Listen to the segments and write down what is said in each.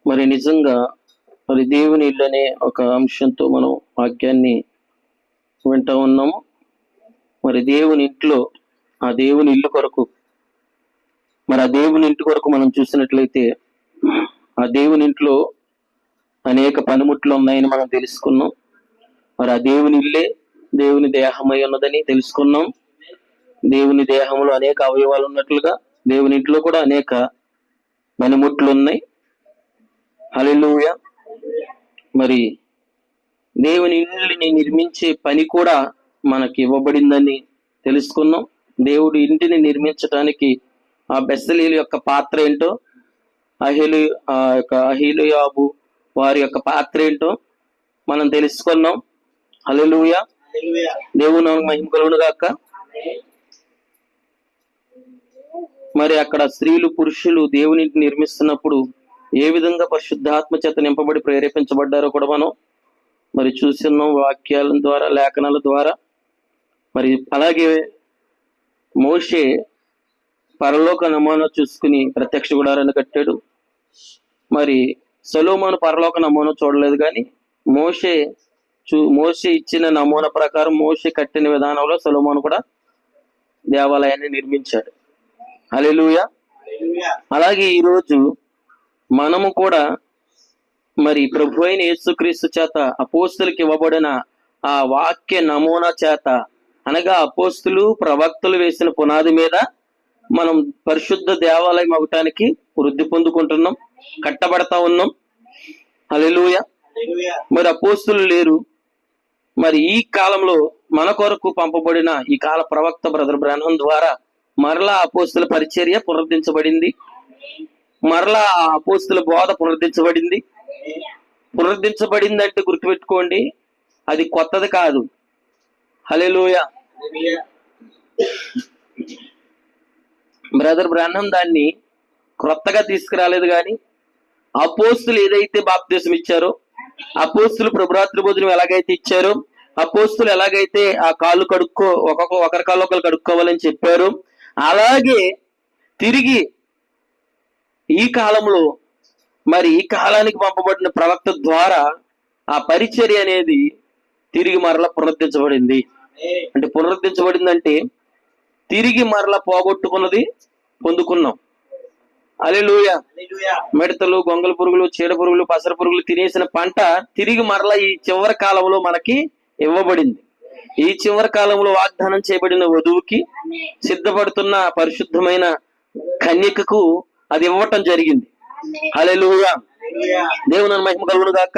మరి నిజంగా మరి దేవుని ఇల్లు అనే ఒక అంశంతో మనం వాక్యాన్ని వింటూ ఉన్నాము. మరి దేవుని ఇంట్లో ఆ దేవుని ఇల్లు కొరకు మరి ఆ దేవుని ఇంటి కొరకు మనం చూసినట్లయితే ఆ దేవుని ఇంట్లో అనేక పనిముట్లు ఉన్నాయని మనం తెలుసుకున్నాం. మరి ఆ దేవుని ఇల్లే దేవుని దేహమై ఉన్నదని తెలుసుకున్నాం. దేవుని దేహంలో అనేక అవయవాలు ఉన్నట్లుగా దేవుని ఇంట్లో కూడా అనేక పనిముట్లు ఉన్నాయి. హల్లెలూయా. మరి దేవుని ఇంటిని నిర్మించే పని కూడా మనకి ఇవ్వబడిందని తెలుసుకున్నాం. దేవుడి ఇంటిని నిర్మించడానికి ఆ బెస్సలీల యొక్క పాత్ర ఏంటో, అహీలుయాబు వారి యొక్క పాత్ర ఏంటో మనం తెలుసుకున్నాం. హల్లెలూయా. దేవుని మహిమ కలుగును గాక. మరి అక్కడ స్త్రీలు పురుషులు దేవుని ఇంటిని నిర్మిస్తున్నప్పుడు ఏ విధంగా పరిశుద్ధాత్మ చేత నింపబడి ప్రేరేపించబడ్డారో కూడా మనం మరి చూస్తున్నాం వాక్యాల ద్వారా, లేఖనాల ద్వారా. మరి అలాగే మోషే పరలోక నమూనా చూసుకుని ప్రత్యక్ష గుడారాన్ని కట్టాడు. మరి సొలొమోను పరలోక నమూనా చూడలేదు, కానీ మోషే ఇచ్చిన నమూనా ప్రకారం మోషే కట్టిన విధానంలో సొలొమోను కూడా దేవాలయాన్ని నిర్మించాడు. హల్లెలూయా. అలాగే ఈరోజు మనము కూడా మరి ప్రభు అయిన యేసుక్రీస్తు చేత అపోస్తులకి ఇవ్వబడిన ఆ వాక్య నమూనా చేత, అనగా అపోస్తులు ప్రవక్తలు వేసిన పునాది మీద మనం పరిశుద్ధ దేవాలయం అవటానికి వృద్ధి పొందుకుంటున్నాం, కట్టబడతా ఉన్నాం. హల్లెలూయా. మరి అపోస్తులు లేరు. మరి ఈ కాలంలో మన కొరకు పంపబడిన ఈ కాల ప్రవక్త బ్రదర్ బ్రాన్హమ్ ద్వారా మరలా అపోస్తుల పరిచర్య పునరుద్ధరించబడింది. మరలా ఆ అపోస్తుల బోధ పునరుద్ధరించబడింది. పునరుద్ధరించబడిందంటే గుర్తుపెట్టుకోండి, అది కొత్తది కాదు. హల్లెలూయా. బ్రదర్ బ్రాన్హమ్ దాన్ని క్రొత్తగా తీసుకురాలేదు, కానీ అపోస్తులు ఏదైతే బాప్తిసం ఇచ్చారో, అపోస్తులు ప్రభురాత్రి భోజనం ఎలాగైతే ఇచ్చారో, అపోస్తులు ఎలాగైతే ఆ కాళ్ళు ఒకరి కాళ్ళు ఒకరు కడుక్కోవాలని చెప్పారు, అలాగే తిరిగి ఈ కాలంలో మరి ఈ కాలానికి పంపబడిన ప్రవక్త ద్వారా ఆ పరిచర్య అనేది తిరిగి మరలా పునరుద్ధరించబడింది. అంటే పునరుద్ధరించబడిందంటే తిరిగి మరలా పోగొట్టుకున్నది పొందుకున్నాం. హల్లెలూయా. మిడతలు, గొంగళ పురుగులు, చీడ పురుగులు, పసర పురుగులు తినేసిన పంట తిరిగి మరలా ఈ చివరి కాలంలో మనకి ఇవ్వబడింది. ఈ చివరి కాలంలో వాగ్దానం చేయబడిన వధువుకి సిద్ధపడుతున్న పరిశుద్ధమైన కన్యకకు అది ఇవ్వటం జరిగింది. హల్లెలూయా. దేవుని మహిమ కలుగును గాక.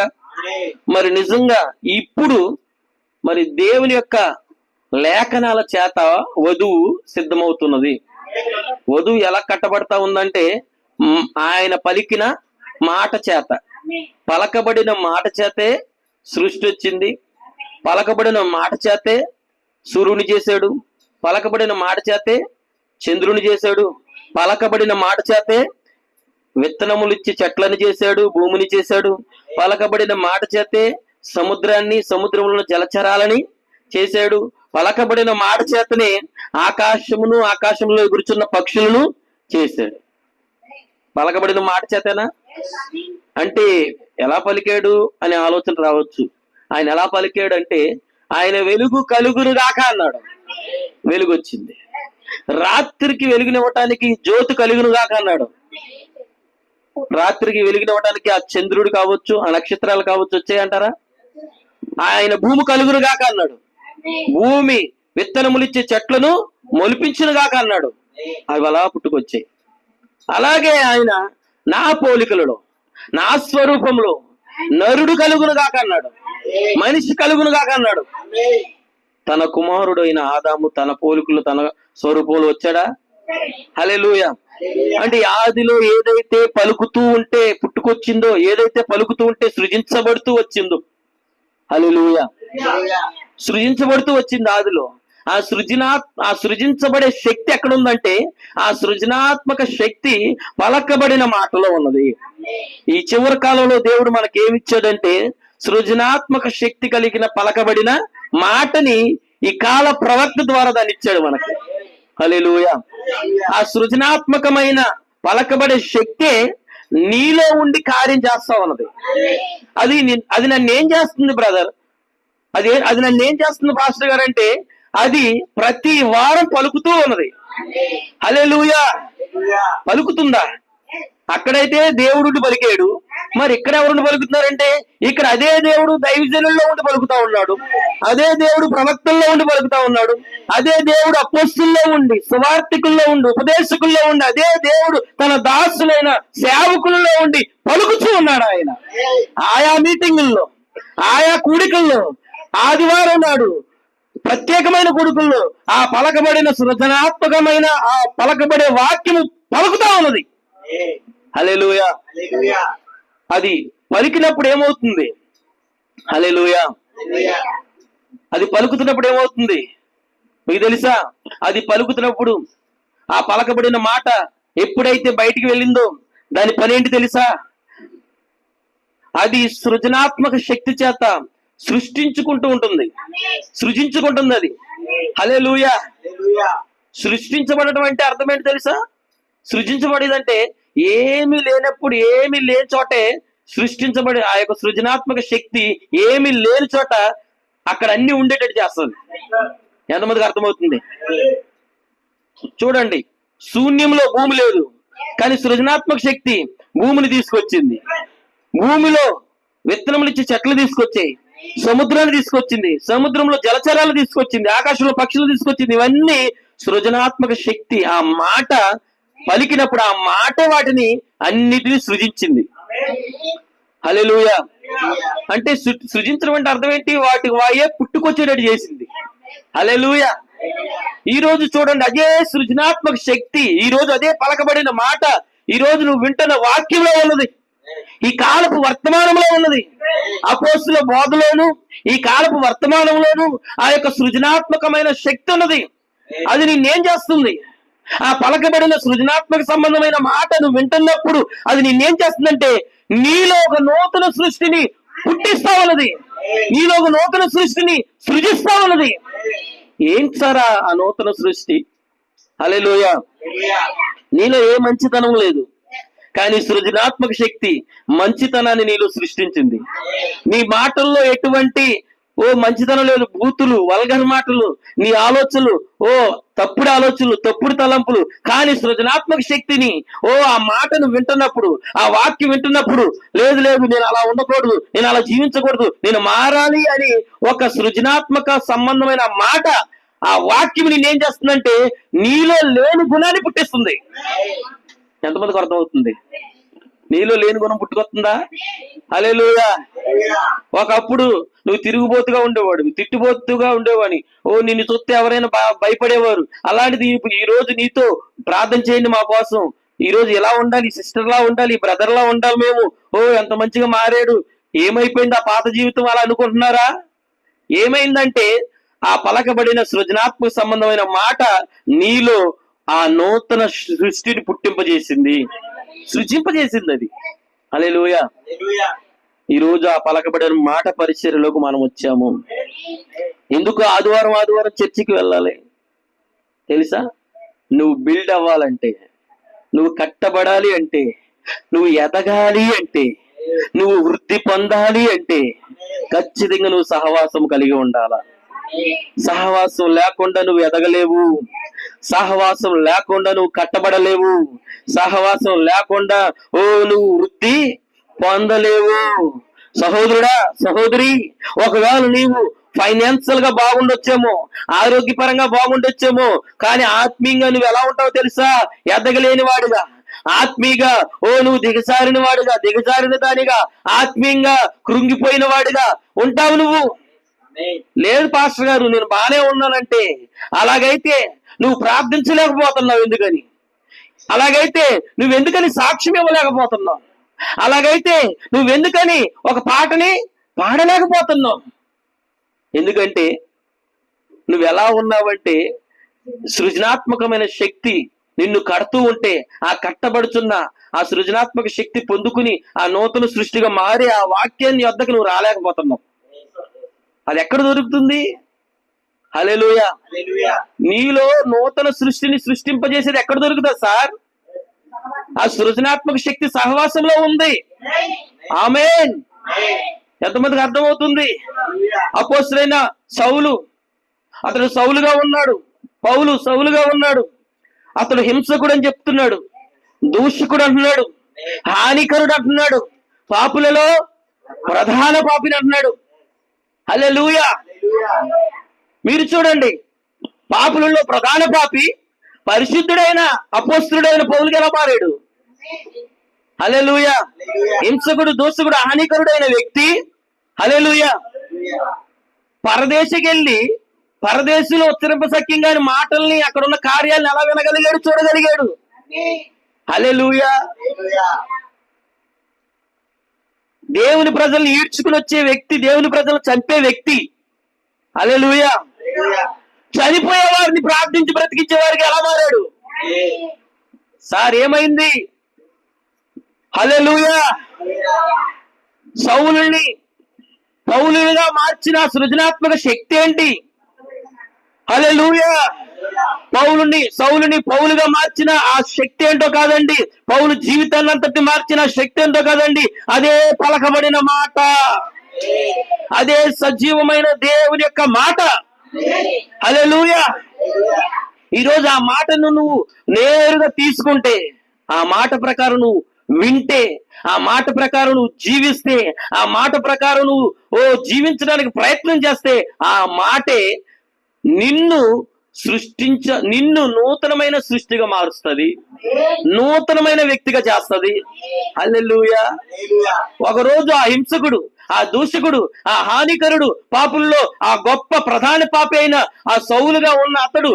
మరి నిజంగా ఇప్పుడు మరి దేవుని యొక్క లేఖనాల చేత వధువు సిద్ధమవుతున్నది. వధువు ఎలా కట్టబడతా ఉందంటే ఆయన పలికిన మాట చేత, పలకబడిన మాట చేతే సృష్టి వచ్చింది. పలకబడిన మాట చేతే సూర్యుని చేశాడు. పలకబడిన మాట చేతే చంద్రుని చేశాడు. పలకబడిన మాట చేతే విత్తనములు ఇచ్చి చెట్లను చేశాడు, భూమిని చేశాడు. పలకబడిన మాట చేతే సముద్రాన్ని, సముద్రంలో జలచరాలని చేశాడు. పలకబడిన మాట చేతనే ఆకాశమును, ఆకాశంలో ఎగురుచున్న పక్షులను చేశాడు. పలకబడిన మాట చేతనా అంటే ఎలా పలికాడు అనే ఆలోచన రావచ్చు. ఆయన ఎలా పలికాడు అంటే, ఆయన వెలుగు కలుగును గాక అన్నాడు, వెలుగు వచ్చింది. రాత్రికి వెలుగునివ్వటానికి జ్యోతి కలుగును గాక అన్నాడు, రాత్రికి వెలుగునివ్వటానికి ఆ చంద్రుడు కావచ్చు, ఆ నక్షత్రాలు కావచ్చు వచ్చాయంటారా? ఆయన భూమి కలుగును గాక అన్నాడు, భూమి విత్తనములిచ్చే చెట్లను మొలిపించును గాక అన్నాడు, అవి అలా పుట్టుకొచ్చాయి. అలాగే ఆయన నా పోలికలలో, నా స్వరూపంలో నరుడు కలుగును గాక అన్నాడు, మనిషి కలుగును గాక అన్నాడు. తన కుమారుడు అయిన ఆదాము తన పోలికలు, తన స్వరూపంలో వచ్చాడా? హల్లెలూయా. అంటే ఆదిలో ఏదైతే పలుకుతూ ఉంటే పుట్టుకొచ్చిందో, ఏదైతే పలుకుతూ ఉంటే సృజించబడుతూ వచ్చిందో, హల్లెలూయా, సృజించబడుతూ వచ్చింది ఆదిలో. ఆ సృజించబడే శక్తి ఎక్కడ ఉందంటే, ఆ సృజనాత్మక శక్తి పలకబడిన మాటలో ఉన్నది. ఈ చివరి కాలంలో దేవుడు మనకి ఏమిచ్చాడంటే, సృజనాత్మక శక్తి కలిగిన పలకబడిన మాటని ఈ కాల ప్రవక్త ద్వారా దాన్ని ఇచ్చాడు మనకి. హల్లెలూయా. ఆ సృజనాత్మకమైన పలకబడే శక్తే నీలో ఉండి కార్యం చేస్తా ఉన్నది. అది నన్ను ఏం చేస్తుంది బ్రదర్? అది నన్ను ఏం చేస్తుంది పాస్టర్ గారు అంటే, అది ప్రతి వారం పలుకుతూ ఉన్నది. హల్లెలూయా. పలుకుతుందా? అక్కడైతే దేవుడు పలికాడు, మరి ఇక్కడ ఎవరు పలుకుతున్నారంటే, ఇక్కడ అదే దేవుడు దైవజనుల్లో ఉండి పలుకుతా ఉన్నాడు, అదే దేవుడు ప్రవక్తల్లో ఉండి పలుకుతా ఉన్నాడు, అదే దేవుడు అపోస్తుల్లో ఉండి, సువార్తికుల్లో ఉండి, ఉపదేశకుల్లో ఉండి, అదే దేవుడు తన దాసులైన సేవకుల్లో ఉండి పలుకుతూ ఉన్నాడు. ఆయన ఆయా మీటింగుల్లో, ఆయా కూడికల్లో, ఆదివారం నాడు ప్రత్యేకమైన కూడికల్లో ఆ పలకబడిన సృజనాత్మకమైన ఆ పలకబడే వాక్యము పలుకుతా ఉన్నది. హల్లెలూయా. అది పలికినప్పుడు ఏమవుతుంది? హల్లెలూయా. అది పలుకుతున్నప్పుడు ఏమవుతుంది మీకు తెలుసా? అది పలుకుతున్నప్పుడు ఆ పలకబడిన మాట ఎప్పుడైతే బయటికి వెళ్ళిందో దాని పని ఏంటి తెలుసా? అది సృజనాత్మక శక్తి చేత సృష్టించుకుంటూ ఉంటుంది, సృజించుకుంటుంది అది. హల్లెలూయా. సృష్టించబడటం అంటే అర్థం ఏంటి తెలుసా? సృజించబడేదంటే ఏమీ లేనప్పుడు, ఏమీ లేని చోటే సృష్టించబడి ఆ యొక్క సృజనాత్మక శక్తి ఏమీ లేని చోట అక్కడ అన్ని ఉండేటట్టు చేస్తుంది. ఎంతమందికి అర్థమవుతుంది? చూడండి, శూన్యంలో భూమి లేదు, కానీ సృజనాత్మక శక్తి భూమిని తీసుకొచ్చింది. భూమిలో విత్తనములు ఇచ్చే చెట్లు తీసుకొచ్చాయి, సముద్రాన్ని తీసుకొచ్చింది, సముద్రంలో జలచరాలు తీసుకొచ్చింది, ఆకాశంలో పక్షులు తీసుకొచ్చింది. ఇవన్నీ సృజనాత్మక శక్తి. ఆ మాట పలికినప్పుడు ఆ మాట వాటిని అన్నిటినీ సృజించింది. హల్లెలూయా. అంటే సృజించడం అంటే అర్థం ఏంటి? వాటి వాయే పుట్టుకొచ్చేటట్టు చేసింది. హల్లెలూయా. ఈ రోజు చూడండి, అదే సృజనాత్మక శక్తి, ఈ రోజు అదే పలకబడిన మాట ఈ రోజు నువ్వు వింటున్న వాక్యంలో ఉన్నది, ఈ కాలపు వర్తమానంలో ఉన్నది. అపోస్తుల బోధలోను ఈ కాలపు వర్తమానంలోను ఆ యొక్క సృజనాత్మకమైన శక్తి ఉన్నది. అది నిన్నేం చేస్తుంది? ఆ పలకబడిన సృజనాత్మక సంబంధమైన మాట నువ్వు వింటున్నప్పుడు అది నిన్నేం చేస్తుందంటే, నీలో ఒక నూతన సృష్టిని పుట్టిస్తా ఉన్నది, నీలో ఒక నూతన సృష్టిని సృజిస్తా ఉన్నది. ఏంటి సార్ ఆ నూతన సృష్టి? హల్లెలూయా. నీలో ఏ మంచితనం లేదు, కానీ సృజనాత్మక శక్తి మంచితనాన్ని నీలో సృష్టించింది. నీ మాటల్లో ఎటువంటి మంచితనం లేదు, బూతులు, వల్గర్ మాటలు, నీ ఆలోచనలు తప్పుడు ఆలోచనలు, తప్పుడు తలంపులు. కానీ సృజనాత్మక శక్తిని ఆ మాటను వింటున్నప్పుడు, ఆ వాక్యం వింటున్నప్పుడు, లేదు నేను అలా ఉండకూడదు, నేను అలా జీవించకూడదు, నేను మారాలి అని ఒక సృజనాత్మక సంబంధమైన మాట, ఆ వాక్యం నేనేం చేస్తుందంటే నీలో లేని గుణాన్ని పుట్టిస్తుంది. ఎంతమందికి అర్థమవుతుంది? నీలో లేని గుణం పుట్టుకొస్తుందా? హల్లెలూయా. ఒకప్పుడు నువ్వు తిరుగుబోతుగా ఉండేవాడు, తిట్టుబోతుగా ఉండేవాడిని, నిన్ను చూస్తే ఎవరైనా భయపడేవారు. అలాంటిది ఈ రోజు నీతో ప్రార్థన చేయండి మా కోసం, ఈ రోజు ఎలా ఉండాలి, సిస్టర్ లా ఉండాలి, బ్రదర్ లా ఉండాలి మేము, ఎంత మంచిగా మారాడు, ఏమైపోయింది ఆ పాత జీవితం అలా అనుకుంటున్నారా? ఏమైందంటే ఆ పలకబడిన సృజనాత్మక సంబంధమైన మాట నీలో ఆ నూతన సృష్టిని పుట్టింపజేసింది, సృజింపజేసింది అది. హల్లెలూయా. ఈ రోజు ఆ పలకబడిన మాట పరిచర్యలోకి మనం వచ్చాము. ఎందుకు ఆదివారం చర్చికి వెళ్ళాలి తెలుసా? నువ్వు బిల్డ్ అవ్వాలంటే, నువ్వు కట్టబడాలి అంటే, నువ్వు ఎదగాలి అంటే, నువ్వు వృద్ధి పొందాలి అంటే ఖచ్చితంగా నువ్వు సహవాసం కలిగి ఉండాలా. సహవాసం లేకుండా నువ్వు ఎదగలేవు, సహవాసం లేకుండా నువ్వు కట్టబడలేవు, సహవాసం లేకుండా నువ్వు వృద్ధి పొందలేవు. సహోదరుడా, సహోదరి, ఒకవేళ నీవు ఫైనాన్షియల్ గా బాగుండొచ్చేమో, ఆరోగ్యపరంగా బాగుండొచ్చేమో, కానీ ఆత్మీయంగా నువ్వు ఎలా ఉంటావో తెలుసా? ఎదగలేని వాడుగా, ఆత్మీయంగా నువ్వు దిగజారిన వాడుగా, దిగజారిన దానిగా, ఆత్మీయంగా కృంగిపోయిన వాడిగా ఉంటావు నువ్వు. లేదు పాస్టర్ గారు నేను బానే ఉన్నానంటే, అలాగైతే నువ్వు ప్రార్థించలేకపోతున్నావు. ఎందుకని? అలాగైతే నువ్వెందుకని సాక్ష్యం ఇవ్వలేకపోతున్నావు? అలాగైతే నువ్వెందుకని ఒక పాటని పాడలేకపోతున్నావు? ఎందుకంటే నువ్వు ఎలా ఉన్నావంటే, సృజనాత్మకమైన శక్తి నిన్ను కడుతూ ఉంటే, ఆ కట్టబడుచున్న ఆ సృజనాత్మక శక్తి పొందుకుని ఆ నూతన సృష్టిగా మారి ఆ వాక్యాన్ని వద్దకు నువ్వు రాలేకపోతున్నావు. అది ఎక్కడ దొరుకుతుంది? హల్లెలూయా. నీలో నూతన సృష్టిని సృష్టింపజేసేది ఎక్కడ దొరుకుతుంది సార్? ఆ సృజనాత్మక శక్తి సహవాసంలో ఉంది. ఆమేన్. ఎంతమందికి అర్థమవుతుంది? అపోస్తలుడైన సౌలు, అతడు సౌలుగా ఉన్నాడు. పౌలు సౌలుగా ఉన్నాడు. అతడు హింసకుడు అని చెప్తున్నాడు, దూషకుడు అంటున్నాడు, హానికరుడు అంటున్నాడు, పాపులలో ప్రధాన పాపిని అంటున్నాడు. హల్లెలూయా. మీరు చూడండి, పాపులలో ప్రధాన పాపి పరిశుద్ధుడైన అపోస్తలుడైన పౌలుకి ఎలా మారాడు? హల్లెలూయా. హింసకుడు, దూషకుడు, హానికరుడైన వ్యక్తి హల్లెలూయా పరదేశకెళ్ళి పరదేశంలో ఉచ్చరింపశక్యంగా మాటల్ని, అక్కడ ఉన్న కార్యాలను ఎలా వినగలిగాడు, చూడగలిగాడు. హల్లెలూయా. దేవుని ప్రజల్ని ఈడ్చుకుని వచ్చే వ్యక్తి, దేవుని ప్రజలను చంపే వ్యక్తి. హల్లెలూయా. చనిపోయే వారిని ప్రార్థించి బ్రతికించే వారికి ఎలా మారాడు? సార్ ఏమైంది? హల్లెలూయా. సౌలుని పౌలునిగా మార్చిన సృజనాత్మక శక్తి ఏంటి? హల్లెలూయా. సౌలుని పౌలుగా మార్చిన ఆ శక్తి ఏంటో కాదండి, పౌలు జీవితాన్ని అంతటి మార్చిన శక్తి ఏంటో కాదండి, అదే పలకబడిన మాట, అదే సజీవమైన దేవుని యొక్క మాట. హల్లెలూయా. ఈరోజు ఆ మాటను నువ్వు నేరుగా తీసుకుంటే, ఆ మాట ప్రకారం నువ్వు వింటే, ఆ మాట ప్రకారం నువ్వు జీవిస్తే, ఆ మాట ప్రకారం నువ్వు జీవించడానికి ప్రయత్నం చేస్తే, ఆ మాటే నిన్ను నూతనమైన సృష్టిగా మారుస్తుంది, నూతనమైన వ్యక్తిగా చేస్తుంది. హల్లెలూయా. ఒకరోజు ఆ హింసకుడు, ఆ దూషకుడు, ఆ హానికరుడు, పాపుల్లో ఆ గొప్ప ప్రధాన పాపి అయిన ఆ సౌలుగా ఉన్న అతడు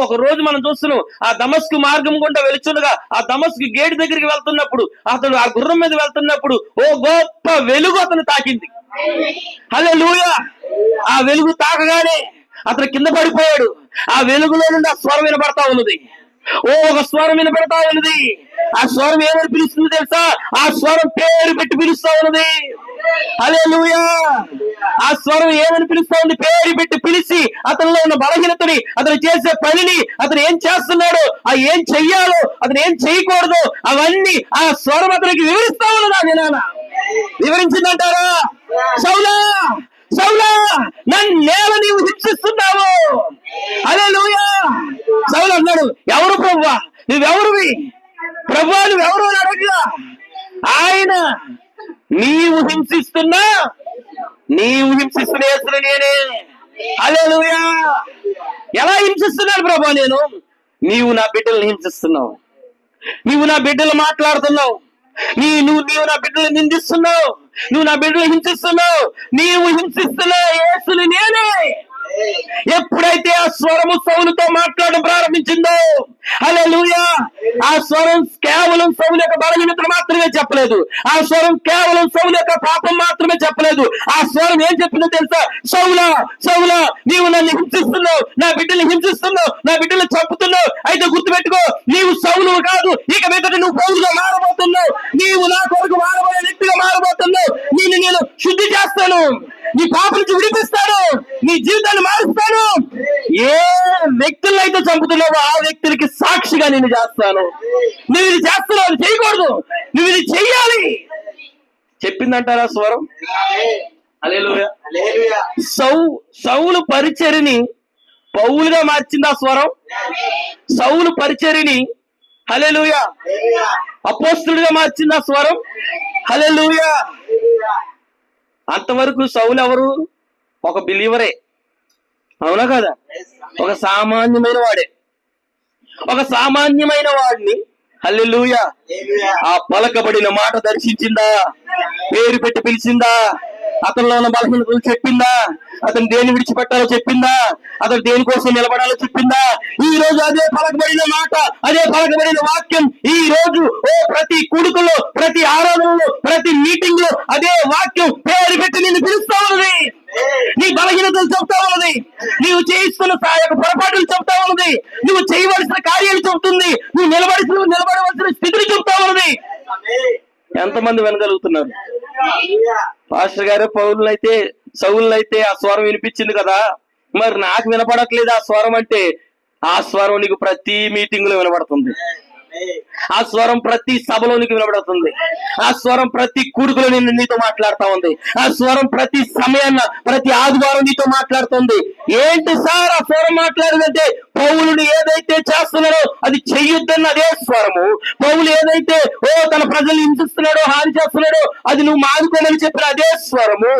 ఒక రోజు మనం చూస్తున్నాం, ఆ దమస్కు మార్గం గుండా వెళుచుండగా, ఆ దమస్కు గేటు దగ్గరికి వెళ్తున్నప్పుడు, అతడు ఆ గుర్రం మీద వెళ్తున్నప్పుడు గొప్ప వెలుగు అతను తాకింది. హల్లెలూయా. ఆ వెలుగు తాకగానే అతను కింద పడిపోయాడు. ఆ వెలుగులో నుండి ఆ స్వరం వినపడతా ఉన్నది. ఒక స్వరం వినపడతా ఉన్నది. ఆ స్వరం ఏమని పిలుస్తుంది తెలుసా? ఆ స్వరం పేరు పెట్టి పిలుస్తా ఉన్నది. హల్లెలూయా. ఆ స్వరం ఏమని పిలుస్తా ఉంది? పేరు పెట్టి పిలిచి అతనిలో ఉన్న బలహీనతని, అతను చేసే పనిని, అతను ఏం చేస్తున్నాడు, ఏం చెయ్యాలో, అతను ఏం చేయకూడదు, అవన్నీ ఆ స్వరం అతనికి వివరిస్తా ఉన్నదా? నేనా వివరించిందంటారా? సౌలా, సౌలా, నన్నేలా నీవు హింసిస్తున్నావు? హల్లెలూయా. సౌలు అన్నాడు, ఎవరు ప్రభువా? నువ్వెవరువి? ప్రభువా నువ్వెవరు అని అడగగా, ఆయన నీవు హింసిస్తున్న యేసుని నేనే. హల్లెలూయా. ఎలా హింసిస్తున్నాడు ప్రభువా? నీవు నా బిడ్డలను హింసిస్తున్నావు, నీవు నా బిడ్డలు మాట్లాడుతున్నావు, నీవు నా బిడ్డలు నిందిస్తున్నావు, నువ్వు నా బిడ్డలు హింసిస్తున్నావు, నీవు హింసిస్తున్నా యేసుని నేనే. ఎప్పుడైతే ఆ స్వరము సౌలుతో మాట్లాడడం ప్రారంభించిందో, హల్లెలూయా, ఆ స్వరం కేవలం సౌలు యొక్క బలహీనతను మాత్రమే చెప్పలేదు, ఆ స్వరం కేవలం సౌలు యొక్క పాపం మాత్రమే చెప్పలేదు. ఆ స్వరం ఏం చెప్పిందో తెలుసా? సౌలా, సౌలా, నీవు నన్ను హింసిస్తున్నావు, నా బిడ్డలు హింసిస్తున్నావు, నా బిడ్డలు చంపుతున్నావు. అయితే గుర్తుపెట్టుకో, నీవు సౌలు కాదు, ఇక మీదట నువ్వు పౌలుగా మారబోతున్నావు, నీవు నా కొరకు మారబోయే వ్యక్తిగా మారబోతున్నావు. నేను శుద్ధి చేస్తాను, నీ పాప నుంచి విడిపిస్తాను, నీ జీవితాన్ని మారుస్తాను. ఏ వ్యక్తులను అయితే చంపుతున్నావో ఆ వ్యక్తులకి సాక్షిగా నేను చేస్తాను. నువ్వు ఇది చేస్తున్నావు, అది చేయకూడదు, నువ్వు ఇది చెయ్యాలి చెప్పిందంటారా స్వరం? హల్లెలూయా. సౌలు పరిచర్ని పౌలుగా మార్చింది ఆ స్వరం. సౌలు పరిచర్ని హల్లెలూయా అపోస్తలుడిగా మార్చింది ఆ స్వరం. హల్లెలూయా. అంతవరకు సౌలు ఎవరు? ఒక బిలీవరే, అవునా కదా? ఒక సామాన్యమైన వాడిని హల్లెలూయా ఆ పలకబడిన మాట దర్శించిందా? పేరు పెట్టి పిలిచిందా? అతనిలో ఉన్న బలహీనతలు చెప్పిందా? అతను దేని విడిచిపెట్టాలో చెప్పిందా? అతను దేనికోసం నిలబడాలో చెప్పిందా? ఈ రోజు అదే పలకబడిన మాట, అదే పలకబడిన వాక్యం ఈ రోజు ప్రతి కుడుకులో, ప్రతి ఆరాధనలో, ప్రతి మీటింగ్ లో అదే వాక్యం పేరు పెట్టి నిన్ను పిలుస్తా ఉన్నది. నీ బలహీనతలు చెప్తా ఉన్నది, నీవు చేయిస్తున్న పొరపాటులు చెప్తా ఉన్నది, నువ్వు చేయవలసిన కార్యాలు చెబుతుంది, నువ్వు నిలబడవలసిన స్థితిని చెప్తా ఉన్నది. ఎంతమంది వినగలుగుతున్నారు? పాస్టర్ గారు సౌలునైతే ఆ స్వరం వినిపించింది కదా, మరి నాకు వినపడట్లేదు ఆ స్వరం అంటే, ఆ స్వరం నీకు ప్రతి మీటింగ్ లో వినపడుతుంది. ఆ స్వరం ప్రతి సభలోనికి వినబడుతుంది. ఆ స్వరం ప్రతి కూడుకులో నీతో మాట్లాడుతా ఉంది. ఆ స్వరం ప్రతి సమయాన్న ప్రతి ఆదివారం నీతో మాట్లాడుతుంది. ఏంటి సార్ ఆ స్వరం మాట్లాడిందంటే, పౌలుడు ఏదైతే చేస్తున్నాడో అది చెయ్యొద్దన్న అదే స్వరము. పౌలు ఏదైతే తన ప్రజలు హింసిస్తున్నాడో, హాని చేస్తున్నాడో అది నువ్వు మానుకోమని చెప్పిన అదే స్వరము.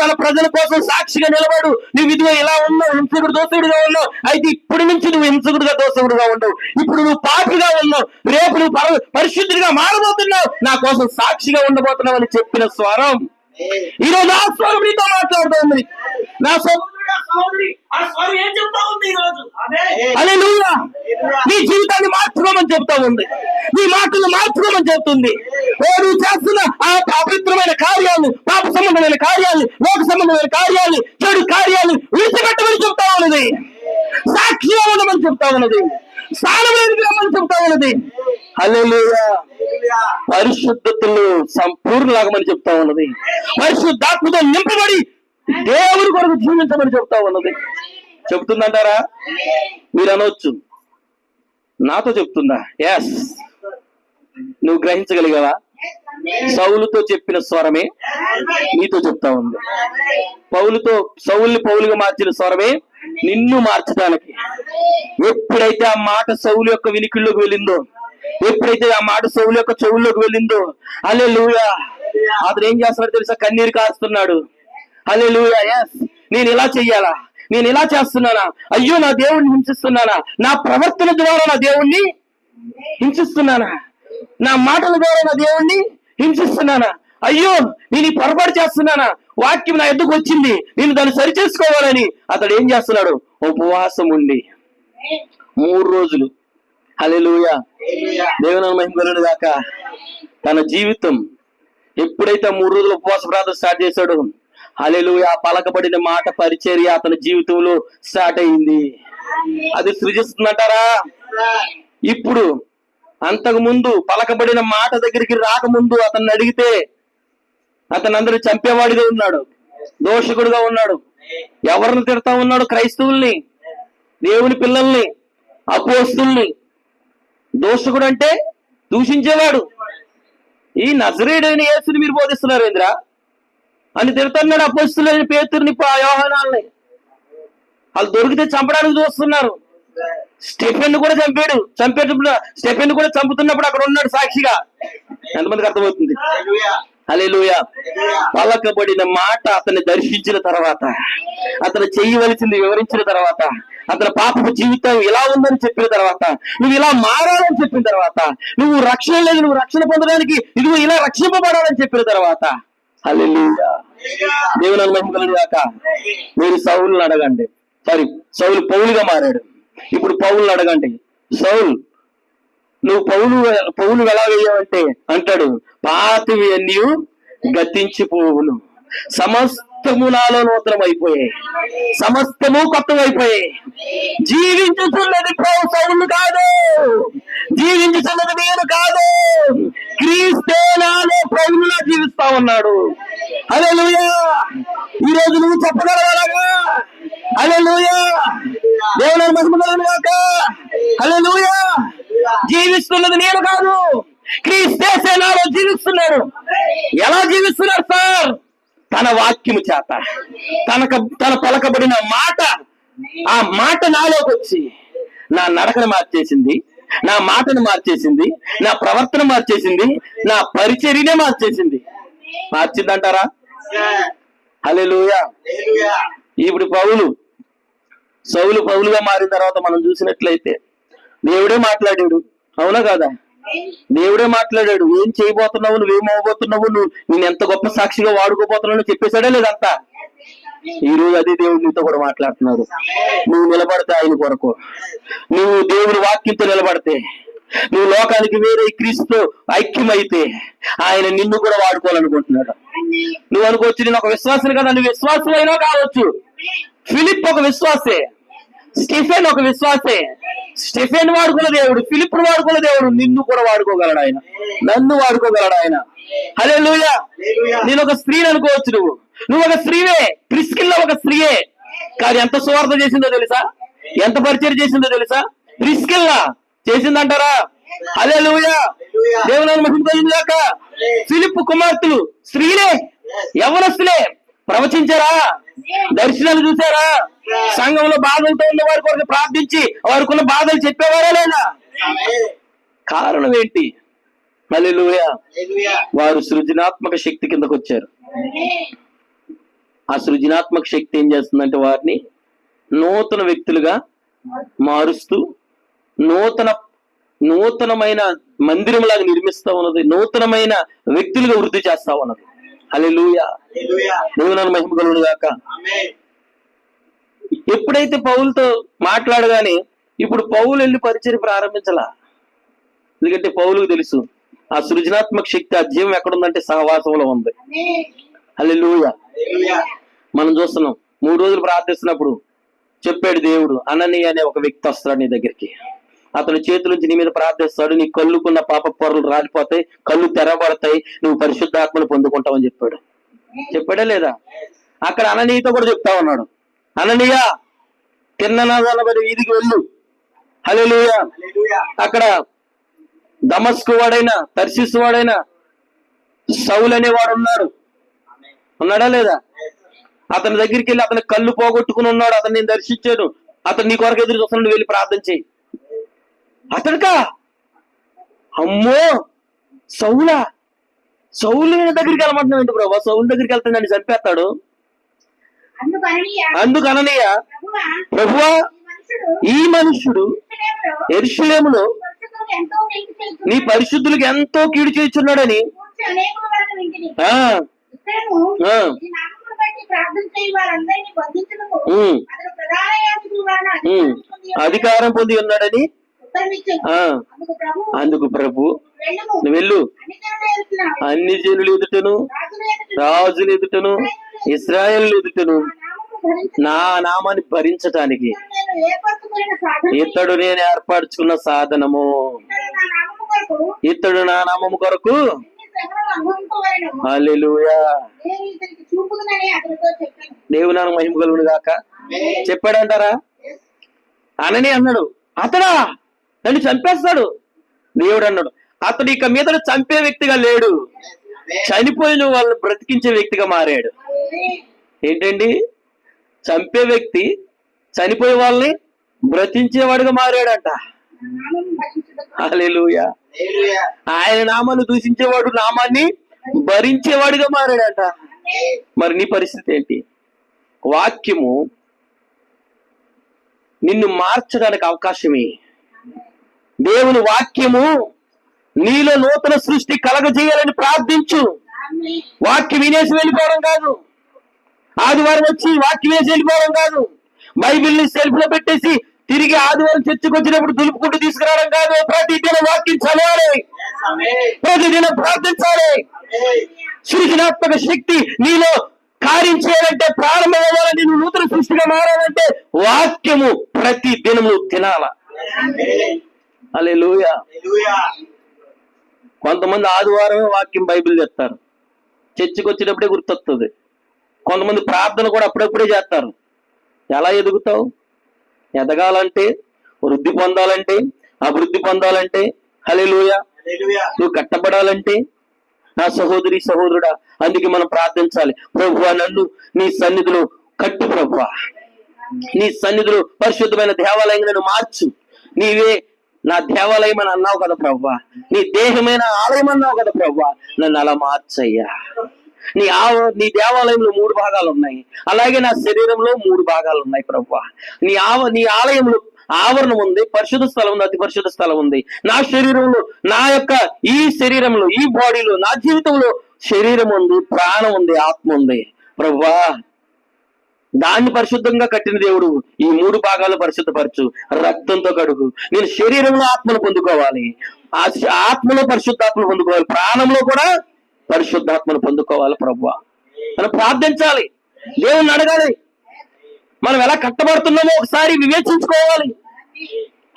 తన ప్రజల కోసం సాక్షిగా నిలబడు, నువ్వు ఇదిగో ఇలా ఉన్నావు, హింసకుడు దోషకుడుగా ఉన్నావు, అయితే ఇప్పుడు నుంచి నువ్వు హింసకుడుగా దోషకుడుగా ఉండవు. ఇప్పుడు నువ్వు పాపిగా ఉన్నావు, రేపు నువ్వు పరిశుద్ధుడిగా మారబోతున్నావు, నా కోసం సాక్షిగా ఉండబోతున్నావు అని చెప్పిన స్వరం ఈరోజు ఆ స్వరం నీతో మాట్లాడుతోంది. నా హల్లెలూయా, నీ జీవితాన్ని మార్చుకోమని చెప్తా ఉంది, నీ మాటలు మార్చుకోమని చెప్తుంది. నువ్వు చేస్తున్న ఆ అపవిత్రమైన కార్యాలు, పాప సంబంధమైన కార్యాలు, లోక సంబంధమైన కార్యాలు, చెడు కార్యాలు విడిచిపెట్టమని చెప్తా ఉన్నది. సాక్షిగా ఉండమని చెప్తా ఉన్నది. స్థానమైనది రమ్మని చెప్తా ఉన్నది. హల్లెలూయా, పరిశుద్ధతలు సంపూర్ణలాగమని చెప్తా ఉన్నది. పరిశుద్ధాత్మతో నింపబడి దేవుడి కొరకు జీవించమని చెప్తా ఉన్నది. చెప్తుందంటారా? మీరు అనొచ్చు, నాతో చెప్తుందా? ఎస్, నువ్వు గ్రహించగలిగావా? సౌలుతో చెప్పిన స్వరమే నీతో చెప్తా ఉంది. సౌలుని పౌలుగా మార్చిన స్వరమే నిన్ను మార్చడానికి. ఎప్పుడైతే ఆ మాట సౌలు యొక్క వినికిల్లోకి వెళ్ళిందో, ఎప్పుడైతే ఆ మాట సౌలు యొక్క చెవుల్లోకి వెళ్ళిందో, హల్లెలూయా, అతను ఏం చేస్తున్నాడు తెలుసా? కన్నీరు కాస్తున్నాడు. హల్లెలూయా, ఎస్, నేను ఇలా చెయ్యాలా, నేను ఇలా చేస్తున్నానా, అయ్యో నా దేవుణ్ణి హింసిస్తున్నానా, నా ప్రవర్తన ద్వారా నా దేవుణ్ణి హింసిస్తున్నానా, నా మాటల ద్వారా నా దేవుణ్ణి హింసిస్తున్నానా, అయ్యో నేను ఈ పొరపాటు చేస్తున్నానా, వాక్యం నా ఎద్దుకు వచ్చింది, నేను దాన్ని సరి చేసుకోవాలని అతడు ఏం చేస్తున్నాడు? ఉపవాసం ఉండి 3 రోజులు, హల్లెలూయా, దేవుని మహిమ గాక, తన జీవితం ఎప్పుడైతే 3 రోజులు ఉపవాస ప్రార్థన స్టార్ట్ చేశాడు, హల్లెలూయా, పలకబడిన మాట పరిచర్య అతని జీవితంలో స్టార్ట్ అయింది. అది సృజిస్తుందంటారా? ఇప్పుడు అంతకు ముందు పలకబడిన మాట దగ్గరికి రాకముందు అతన్ని అడిగితే అతను అందరూ చంపేవాడిగా ఉన్నాడు, దోషకుడుగా ఉన్నాడు. ఎవరిని తిడతా ఉన్నాడు? క్రైస్తవుల్ని, దేవుని పిల్లల్ని, అపోస్తుల్ని. దోషకుడు అంటే దూషించేవాడు. ఈ నజరేయుడైన యేసుని మీరు బోధిస్తున్నారు ఏంద్రా అని తిడుతున్నాడు. అపోస్తులైన పేతురుని, యోహానాల్ని వాళ్ళు దొరికితే చంపడానికి చూస్తున్నారు. స్టెఫెన్ కూడా చంపేటప్పుడు స్టెఫెన్ కూడా చంపుతున్నప్పుడు అక్కడ ఉన్నాడు సాక్షిగా. ఎంతమందికి అర్థమవుతుంది? హల్లెలూయా. పలకబడిన మాట అతన్ని దర్శించిన తర్వాత, అతను చేయవలసింది వివరించిన తర్వాత, అతని పాపపు జీవితం ఇలా ఉందని చెప్పిన తర్వాత, నువ్వు ఇలా మారాలని చెప్పిన తర్వాత, నువ్వు రక్షణ లేదు, నువ్వు రక్షణ పొందడానికి ఇదిగో ఇలా రక్షింపబడాలని చెప్పిన తర్వాత, హల్లెలూయా, దేవుని మహిమ గాక. మీరు సౌలుని అడగండి. సౌలు పౌలుగా మారాడు. ఇప్పుడు పౌలుని అడగండి, సౌలు నువ్వు పౌలు ఎలాగయ్యావంటే అంటాడు, పాతవి అన్నీ గతించిపోవును, సమస్తము నాలో నూతనం అయిపోయాయి, సమస్తము కొత్తమైపోయాయి. జీవించుతున్నది సౌలు కాదు, జీవించుతున్నది నేను కాదు, క్రీస్తే నాలో పౌలులా జీవిస్తా ఉన్నాడు. హల్లెలూయా. ఈ రోజు నువ్వు చెప్పగలవాలాగా? హల్లెలూయా, దేవుని మహిమ కలుగును గాక. హల్లెలూయా. జీవిస్తున్నది నేను కాదు, క్రీస్తే నాలో జీవిస్తున్నాడు. ఎలా జీవిస్తున్నారు సార్? తన వాక్యము చేత, తన పలకబడిన మాట, ఆ మాట నాలోకి వచ్చి నా నడకను మార్చేసింది, నా మాటను మార్చేసింది, నా ప్రవర్తన మార్చేసింది, నా పరిచర్యనే మార్చేసింది. మార్చిందంటారా? హల్లెలూయా. ఇప్పుడు సౌలు పౌలుగా మారిన తర్వాత మనం చూసినట్లయితే దేవుడే మాట్లాడాడు, అవునా కాదా? దేవుడే మాట్లాడాడు. ఏం చేయబోతున్నావు, నువ్వేమవబోతున్నావు, నేను ఎంత గొప్ప సాక్షిగా వాడుకోబోతున్నావు చెప్పేశాడే లేదంతా. ఈ రోజు అదే దేవుడు నీతో కూడా మాట్లాడుతున్నాడు. నువ్వు నిలబడితే ఆయన కొరకు, నువ్వు దేవుని వాక్యంతో నిలబడితే, నువ్వు లోకానికి వేరే క్రీస్తుతో ఐక్యమైతే ఆయన నిన్ను కూడా వాడుకోవాలనుకుంటున్నాడు. నువ్వు అనుకోవచ్చు నేను ఒక విశ్వాసం కదా, నువ్వు విశ్వాసం అయినా కావచ్చు. ఫిలిప్ ఒక విశ్వాసే, స్టెఫెన్ ఒక విశ్వాసే. స్టెఫెన్ వాడుకున్న దేవుడు, ఫిలిప్ను వాడుకున్న దేవుడు నిన్ను కూడా వాడుకోగలడు ఆయన, నన్ను వాడుకోగలడు ఆయన. హల్లెలూయా. నేను ఒక స్త్రీని అనుకోవచ్చు, నువ్వు ఒక స్త్రీవే, ప్రిస్కిల్లా ఒక స్త్రీయే, కానీ ఎంత సువార్త చేసిందో తెలుసా, ఎంత పరిచయం చేసిందో తెలుసా? ప్రిస్కిల్లా చేసిందంటారా? హల్లెలూయా, దేవుని మహిమ కలుగును గాక. ఫిలిప్పు కుమార్తెలు స్త్రీలే, యవనస్తులే, ప్రవచించారా? దర్శనాలు చూసారా? సంఘంలో బాధలతో ఉన్న వారి కొరకు ప్రార్థించి వారికి ఉన్న బాధలు చెప్పేవారా లేదా? కారణం ఏంటి? హల్లెలూయా, వారు సృజనాత్మక శక్తి కిందకు వచ్చారు. ఆ సృజనాత్మక శక్తి ఏం చేస్తుందంటే వారిని నూతన వ్యక్తులుగా మారుస్తూ నూతనమైన మందిరంలాగా నిర్మిస్తా ఉన్నది, నూతనమైన వ్యక్తులుగా వృద్ధి చేస్తా ఉన్నది. హల్లెలూయా, దేవుని మహిమ కలుగును గాక. ఎప్పుడైతే పౌలుతో మాట్లాడగానే ఇప్పుడు పౌలు వెళ్ళి పరిచర్య ప్రారంభించాల. ఎందుకంటే పౌలుకు తెలుసు ఆ సృజనాత్మక శక్తి, ఆ జీవం ఎక్కడుందంటే సహవాసంలో ఉంది. హల్లెలూయా. మనం చూస్తున్నాం 3 రోజులు ప్రార్థిస్తున్నప్పుడు చెప్పాడు దేవుడు, అననీయ అనే ఒక వ్యక్తి వస్తాడు నీ దగ్గరికి. అతని చేతుల నుంచి నీ మీద ప్రార్థిస్తాడు, నీ కళ్ళుకున్న పాప పొరలు రాలిపోతాయి, కళ్ళు తెరబడతాయి, నువ్వు పరిశుద్ధాత్మను పొందుకుంటావని చెప్పాడా లేదా? అక్కడ అననీయతో కూడా చెప్తా ఉన్నాడు, అననీయ తిన్ననాదాల మరి వీధికి వెళ్ళు. హల్లెలూయా. అక్కడ దమస్కు వాడైనా తర్షీసు వాడైనా సౌలు అనేవాడు ఉన్నాడా లేదా? అతని దగ్గరికి వెళ్ళి అతని కళ్ళు పోగొట్టుకుని ఉన్నాడు, అతను నేను దర్శించాను, అతను నీ కొరకు ఎదురు చూస్తున్నాడు, వెళ్ళి ప్రార్థన చేయి. అతనికా? అమ్మో, సౌలు దగ్గరికి వెళ్ళమంటున్నావు ఏంటి ప్రభా? సౌలు దగ్గరికి వెళ్తే నన్ను చంపేస్తాడు. అందుకు అననీయ, ప్రభువా ఈ మనుష్యుడు యెరూషలేములో నీ పరిశుద్ధులకు ఎంతో కీడు చేయుచున్నాడని అధికారం పొంది ఉన్నాడని. అందుకు ప్రభు, వెళ్ళు, అన్ని జనులు ఎదుటను రాజులు ఎదుటను ఇశ్రాయేలు ఎదుటను నా నామాన్ని భరించటానికి ఇతడు నేను ఏర్పరచుకున్న సాధనము, ఇతడు నా నామము కొరకు. హల్లెలూయా, దేవుని మహిమ కలుగును గాక. చెప్పాడంటారా? అనని అన్నాడు, అతడా నన్ను చంపేస్తాడు. దేవుడు అన్నాడు, అతడు ఇక మీద చంపే వ్యక్తిగా లేడు, చనిపోయిన వాళ్ళని బ్రతికించే వ్యక్తిగా మారాడు. ఏంటండి? చంపే వ్యక్తి చనిపోయే వాళ్ళని బ్రతికించేవాడుగా మారాడంట. హల్లెలూయా. ఆయన నామాన్ని దూషించేవాడు నామాన్ని భరించేవాడుగా మారాడంట. మరి నీ పరిస్థితి ఏంటి? వాక్యము నిన్ను మార్చడానికి అవకాశమే. దేవుని వాక్యము నీలో నూతన సృష్టి కలగజేయాలని ప్రార్థించు. వాక్యం వినేసి వెళ్ళిపోవడం కాదు, ఆదివారం వచ్చి వాక్యం వేసి వెళ్ళిపోవడం కాదు, బైబిల్ని సెల్ఫ్ లో పెట్టేసి తిరిగి ఆదివారం చర్చకు వచ్చినప్పుడు దులుపుకుంటూ తీసుకురావడం కాదు. ప్రతిదినం వాక్యం చదవాలి, ప్రతిదినం ప్రార్థించాలి. సృజనాత్మక శక్తి నీలో కార్యం చేయాలంటే, ప్రారంభం అవ్వాలంటే, నువ్వు నూతన సృష్టిగా మారాలంటే వాక్యము ప్రతి దినము తినాల. హల్లెలూయా. కొంతమంది ఆదివారమే వాక్యం బైబిల్ చెప్తారు, చర్చికి వచ్చేటప్పుడే గుర్తొస్తుంది. కొంతమంది ప్రార్థన కూడా అప్పుడప్పుడే చేస్తారు. ఎలా ఎదుగుతావు? ఎదగాలంటే, వృద్ధి పొందాలంటే, అభివృద్ధి పొందాలంటే, హల్లెలూయా, నువ్వు కట్టబడాలంటే నా సహోదరి సహోదరుడా, అందుకే మనం ప్రార్థించాలి. ప్రభువా నన్ను నీ సన్నిధిలో కట్టు, ప్రభువా నీ సన్నిధిలో పరిశుద్ధమైన దేవాలయంగా నన్ను మార్చు. నీవే నా దేవాలయం అని అన్నావు కదా ప్రభువా, నీ దేహమైన ఆలయం అన్నావు కదా ప్రభువా, నన్ను అలా మార్చయ్యా. నీ దేవాలయంలో 3 భాగాలు ఉన్నాయి, అలాగే నా శరీరంలో 3 భాగాలు ఉన్నాయి ప్రభువా. నీ ఆలయంలో ఆవరణం ఉంది, పరిశుద్ధ స్థలం ఉంది, అతి పరిశుద్ధ స్థలం ఉంది. నా శరీరంలో, నా యొక్క ఈ శరీరంలో, ఈ బాడీలో, నా జీవితంలో శరీరం ఉంది, ప్రాణం ఉంది, ఆత్మ ఉంది ప్రభువా. దాన్ని పరిశుద్ధంగా కట్టిన దేవుడు ఈ 3 భాగాలు పరిశుద్ధపరచు, రక్తంతో కడుగు. నేను శరీరంలో ఆత్మను పొందుకోవాలి, ఆ ఆత్మలో పరిశుద్ధాత్మను పొందుకోవాలి, ప్రాణంలో కూడా పరిశుద్ధాత్మను పొందుకోవాలి ప్రభువా. మనం ప్రార్థించాలి, దేవుణ్ణి అడగాలి. మనం ఎలా కట్టబడుతున్నామో ఒకసారి వివేచించుకోవాలి.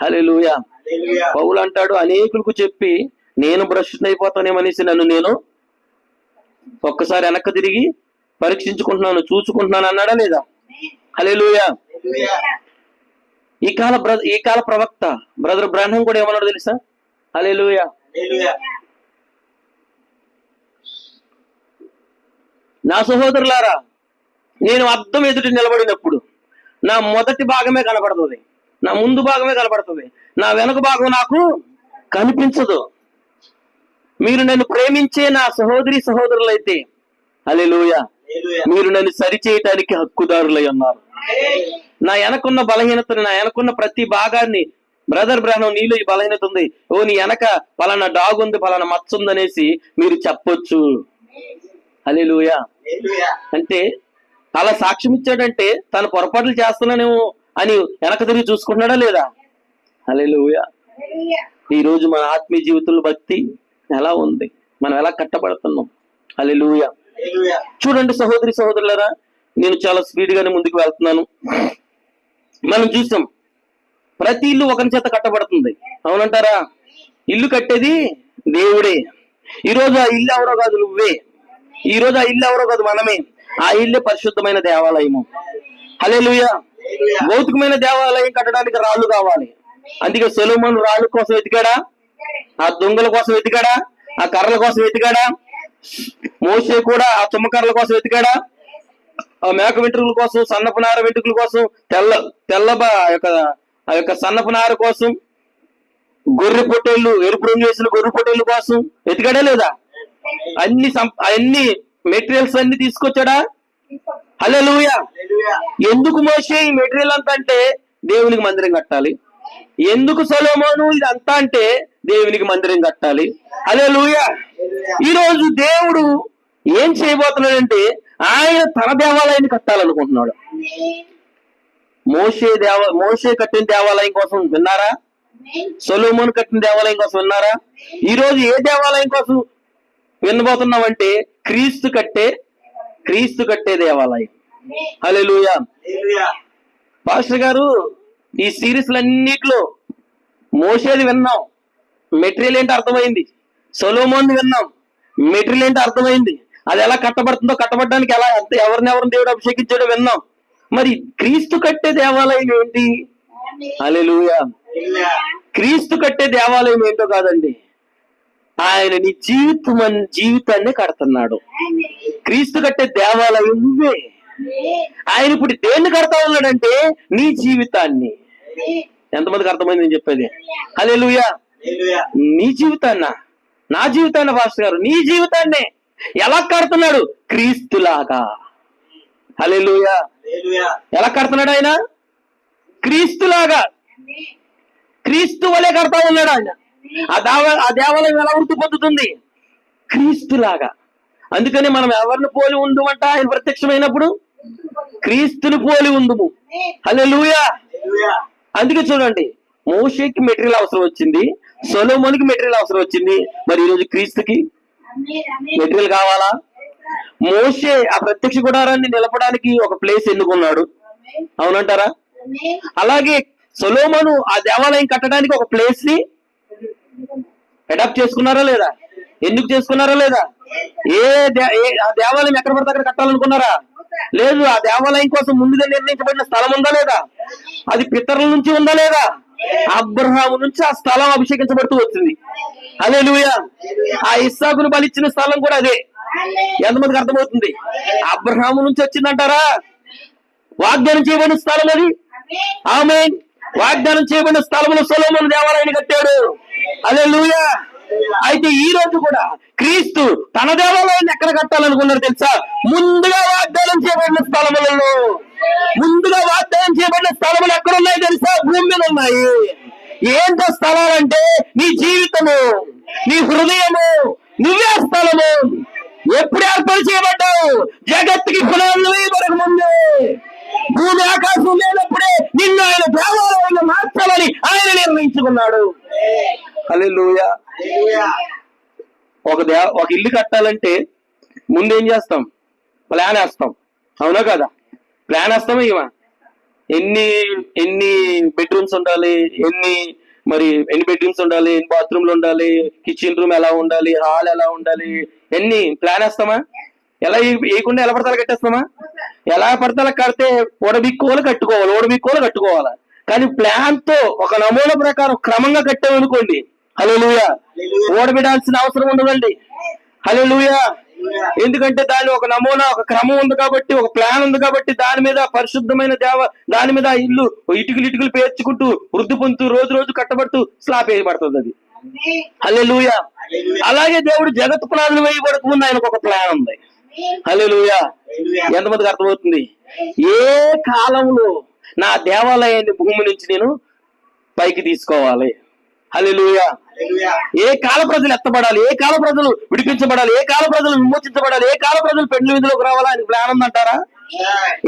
హల్లెలూయా. పౌలు అంటాడు, అనేకులకు చెప్పి నేను భ్రష్టునైపోతానేమనేసి నన్ను నేను ఒక్కసారి వెనక్కి తిరిగి పరీక్షించుకుంటున్నాను, చూసుకుంటున్నాను అన్నాడా లేదా? హల్లెలూయా. ఈ కాల ప్రవక్త బ్రదర్ బ్రాహ్మణ్ కూడా ఏమన్నాడు తెలుసా? హల్లెలూయా. నా సహోదరులారా, నేను అద్దం ఎదుట నిలబడినప్పుడు నా మొదటి భాగమే కనబడుతుంది, నా ముందు భాగమే కనబడుతుంది, నా వెనుక భాగం నాకు కనిపించదు. మీరు నన్ను ప్రేమించే నా సహోదరి సహోదరులైతే హల్లెలూయా, మీరు నన్ను సరిచేయటానికి హక్కుదారులై ఉన్నారు. నా వెనకున్న బలహీనతను, నా వెనకున్న ప్రతి భాగాన్ని, బ్రదర్ బ్రహ్నం నీలో ఈ బలహీనత ఉంది, ఓ నీ వెనక పలానా డాగ్ ఉంది, పలానా మచ్చ ఉంది అనేసి మీరు చెప్పొచ్చు. హల్లెలూయా. అంటే అలా సాక్ష్యం ఇచ్చాడంటే తను పొరపాట్లు చేస్తున్నానేమో అని వెనక తిరిగి చూసుకుంటున్నాడా లేదా? హల్లెలూయా. ఈ రోజు మన ఆత్మీయ జీవితంలో భక్తి ఎలా ఉంది, మనం ఎలా కట్టబడుతున్నాం? హల్లెలూయా. చూడండి సహోదరి సహోదరులారా, నేను చాలా స్పీడ్ గానే ముందుకు వెళ్తున్నాను. మనం చూసాం ప్రతి ఇల్లు ఒకరి చేత కట్టబడుతుంది, అవునంటారా? ఇల్లు కట్టేది దేవుడే. ఈరోజు ఆ ఇల్లు ఎవరో కాదు, నువ్వే. ఈ రోజు ఆ ఇల్లు ఎవరో కాదు, మనమే. ఆ ఇల్లే పరిశుద్ధమైన దేవాలయము. హల్లెలూయా. భౌతికమైన దేవాలయం కట్టడానికి రాళ్ళు కావాలి. అందుకే సొలొమోను రాళ్ళ కోసం వెతికాడా? ఆ దొంగల కోసం వెతికాడా? ఆ కర్రల కోసం వెతికాడా? మోషే కూడా ఆ తుమ్మకర్రల కోసం వెతికాడా? ఆ మేక వెంట్రుకల కోసం, సన్నపు నార వెంట్రుకల కోసం, ఆ యొక్క సన్నపు నార కోసం, గొర్రె పొట్టేళ్ళు, ఎరుపు రంగు వేసిన గొర్రె పొట్టేళ్ళు కోసం వెతికాడా లేదా? అన్ని మెటీరియల్స్ అన్ని తీసుకొచ్చాడా? హల్లెలూయా. ఎందుకు మోషే ఈ మెటీరియల్ అంతా అంటే దేవునికి మందిరం కట్టాలి. ఎందుకు సొలొమోను ఇదంతా అంటే దేవునికి మందిరం కట్టాలి. హల్లెలూయా. ఈ రోజు దేవుడు ఏం చేయబోతున్నాడంటే ఆయన తన దేవాలయాన్ని కట్టాలనుకుంటున్నాడు. మోషే కట్టిన దేవాలయం కోసం విన్నారా? సొలొమోను కట్టిన దేవాలయం కోసం విన్నారా? ఈ రోజు ఏ దేవాలయం కోసం వినబోతున్నామంటే క్రీస్తు కట్టే దేవాలయం. హల్లెలూయా. పాస్టర్ గారు, ఈ సిరీస్లన్నిట్లో మోషేది విన్నాం, మెటీరియల్ ఏంటో అర్థమైంది. సొలొమోన్ విన్నాం, మెటీరియల్ ఏంటో అర్థమైంది. అది ఎలా కట్టబడుతుందో, కట్టబడడానికి ఎలా ఎవరినెవరిని దేవుడు అభిషేకించాడో విన్నాం. మరి క్రీస్తు కట్టే దేవాలయం ఏంటి? హల్లెలూయా. క్రీస్తు కట్టే దేవాలయం ఏంటో కాదండి, ఆయన నీ జీవితాన్ని కడుతున్నాడు. క్రీస్తు కట్టే దేవాలయం నువ్వే. ఆయన ఇప్పుడు దేన్ని కడతా ఉన్నాడంటే నీ జీవితాన్ని. ఎంతమందికి అర్థమైంది నేను చెప్పేది? హల్లెలూయా. నీ జీవితాన్న, నా జీవితాన్ని పాస్టర్ గారు, నీ జీవితాన్ని ఎలా కడుతున్నాడు? క్రీస్తులాగా. హల్లెలూయా. ఎలా కడుతున్నాడు ఆయన? క్రీస్తులాగా, క్రీస్తు వలె కడతా ఉన్నాడు ఆయన. ఆ దేవాలయం ఎలా వృద్ధి పొందుతుంది? క్రీస్తులాగా. అందుకని మనం ఎవరిని పోలి ఉండుమంట? ఆయన ప్రత్యక్షమైనప్పుడు క్రీస్తుని పోలి ఉందుము. హల్లెలూయా. అందుకే చూడండి, మోషేకి మెటీరియల్ అవసరం వచ్చింది, సొలొమోనుకి మెటీరియల్ అవసరం వచ్చింది. మరి ఈరోజు క్రీస్తుకి మెటీరియల్ కావాలా? మోషే ఆ ప్రత్యక్ష గుడారాన్ని నిలపడానికి ఒక ప్లేస్ ఎన్నుకున్నాడు, అవునంటారా? అలాగే సొలొమోను ఆ దేవాలయం కట్టడానికి ఒక ప్లేస్ ని అడాప్ట్ చేసుకున్నారా లేదా? ఎందుకు చేసుకున్నారా లేదా? ఆ దేవాలయం ఎక్కడ పడితే అక్కడ కట్టాలనుకున్నారా? లేదు. ఆ దేవాలయం కోసం ముందుగా నిర్ణయించబడిన స్థలం ఉందా లేదా? అది పితరుల నుంచి ఉందా లేదా? అబ్రహాము నుంచి ఆ స్థలం అభిషేకించబడుతూ వచ్చింది. హల్లెలూయా. ఆ ఇస్సాకును బలిచ్చిన స్థలం కూడా అదే. ఎంతమందికి అర్థమవుతుంది? అబ్రహాము నుంచి వచ్చిందంటారా? వాగ్దానం చేయబడిన స్థలం అది. ఆమేన్. వాగ్దానం చేయబడిన స్థలంలో సొలొమోను దేవాలయాన్ని కట్టాడు. హల్లెలూయా. అయితే ఈ రోజు కూడా క్రీస్తు తన దేవాలయాన్ని ఎక్కడ కట్టాలనుకున్నారు తెలుసా? ముందుగా వాగ్దానం చేయబడిన స్థలములలో. ముందుగా వాగ్దానం చేయబడిన స్థలములు ఎక్కడున్నాయి తెలుసా? భూమి మీద ఉన్నాయి. ఏంటో స్థలాలంటే నీ జీవితము, నీ హృదయము, నువ్వే స్థలము. ఎప్పుడు ఏర్పాటు చేయబడ్డావు? జగత్తుకి పునాదులు వేయబడక ముందే, భూమి ఆకాశం లేనప్పుడే నిన్ను ఆయన దేవాలయంలో మార్చాలని ఆయన నిర్ణయించుకున్నాడు. హల్లెలూయా. ఒక ఇల్లు కట్టాలంటే ముందు ఏం చేస్తాం? ప్లాన్ వేస్తాం, అవునా కదా? ప్లాన్ వేస్తామా? ఇవా ఎన్ని బెడ్రూమ్స్ ఉండాలి, ఎన్ని బెడ్రూమ్స్ ఉండాలి, ఎన్ని బాత్రూమ్లు ఉండాలి, కిచెన్ రూమ్ ఎలా ఉండాలి, హాల్ ఎలా ఉండాలి, ఎన్ని ప్లాన్ వేస్తామా? ఎలా వేయకుండా ఎలా పడతాలో కట్టేస్తామా? ఎలా పడతాలో కడితే ఓడబిక్కోవాలి కట్టుకోవాలి. కానీ ప్లాన్ తో ఒక నమూనా ప్రకారం క్రమంగా కట్టామనుకోండి, హల్లెలూయా. ఓడబెట్టాల్సిన అవసరం ఉండదండి. హల్లెలూయా. ఎందుకంటే దాని ఒక నమూనా, ఒక క్రమం ఉంది కాబట్టి, ఒక ప్లాన్ ఉంది కాబట్టి, దాని మీద పరిశుద్ధమైన దాని మీద ఇల్లు ఇటుకలు పేర్చుకుంటూ వృద్ధి పొందుతూ రోజు రోజు కట్టబడుతూ స్లాబ్ వేయబడుతుంది అది. హల్లెలూయా. అలాగే దేవుడు జగత్ పునాదులు వేయబడక ముందు ఆయనకు ఒక ప్లాన్ ఉంది. హల్లెలూయా. ఎంతమందికి అర్థమవుతుంది? ఏ కాలంలో నా దేవాలయాన్ని భూమి నుంచి నేను పైకి తీసుకోవాలి? హల్లెలూయా. ఏ కాల ప్రజలు ఎత్తబడాలి, ఏ కాల ప్రజలు విడిపించబడాలి, ఏ కాల ప్రజలు విమోచించబడాలి, ఏ కాల ప్రజలు పెండ్లి విధిలోకి రావాలో ఆయన ప్లాన్ ఉందంటారా?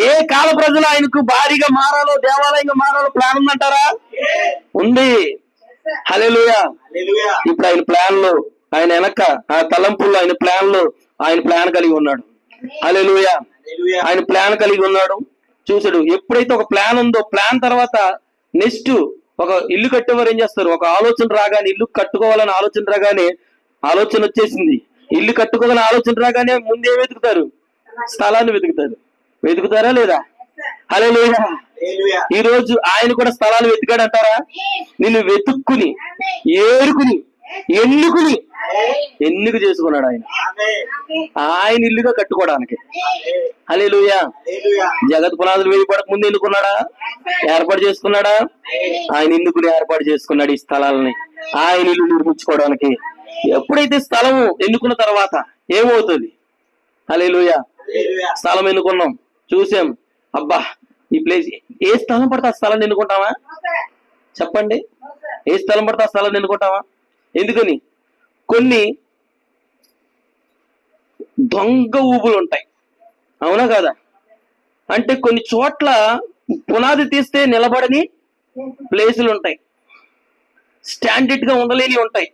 ఏ కాల ప్రజలు ఆయనకు భారీగా మారాలో, దేవాలయంగా మారాలో ప్లాన్ ఉందంటారా? ఉంది. హల్లెలూయా. ఇప్పుడు ఆయన ప్లాన్ లో, ఆయన వెనక ఆ తలంపుల్లో, ఆయన ప్లాన్ కలిగి ఉన్నాడు. హల్లెలూయా. ఆయన ప్లాన్ కలిగి ఉన్నాడు. చూసాడు. ఎప్పుడైతే ఒక ప్లాన్ ఉందో, ప్లాన్ తర్వాత నెక్స్ట్ ఒక ఇల్లు కట్టేవారు ఏం చేస్తారు? ఒక ఆలోచన రాగానే, ఇల్లు కట్టుకోవాలని ఆలోచన రాగానే, ఆలోచన వచ్చేసింది, ఇల్లు కట్టుకోవాలని ఆలోచన రాగానే ముందే వెతుకుతారు, స్థలాన్ని వెతుకుతారా లేదా? హల్లెలూయా. ఈ రోజు ఆయన కూడా స్థలాలు వెతికాడు అంటారా? నిన్ను వెతుక్కుని, ఏరుకుని, ఎన్నిక చేసుకున్నాడు ఆయన ఇల్లుగా కట్టుకోవడానికి. హల్లెలూయా. జగత్ పునాదులు వేయబడక ముందు ఎన్నుకున్నాడా? ఏర్పాటు చేసుకున్నాడా? ఆయన ఎన్నుకుని ఏర్పాటు చేసుకున్నాడు ఈ స్థలాలని ఆయన ఇల్లు నిర్మించుకోవడానికి. ఎప్పుడైతే స్థలం ఎన్నుకున్న తర్వాత ఏమవుతుంది? హల్లెలూయా. స్థలం ఎన్నుకున్నాం, చూసాం, అబ్బా ఈ ప్లేస్, ఏ స్థలం పడితే ఆ స్థలాన్ని ఎన్నుకుంటావా? చెప్పండి. ఏ స్థలం పడితే ఆ స్థలాన్ని ఎన్నుకుంటావా? ఎందుకని? కొన్ని దొంగ ఊపులు ఉంటాయి, అవునా కదా? అంటే కొన్ని చోట్ల పునాది తీస్తే నిలబడని ప్లేసులు ఉంటాయి, స్టాండర్డ్ గా ఉండలేని ఉంటాయి.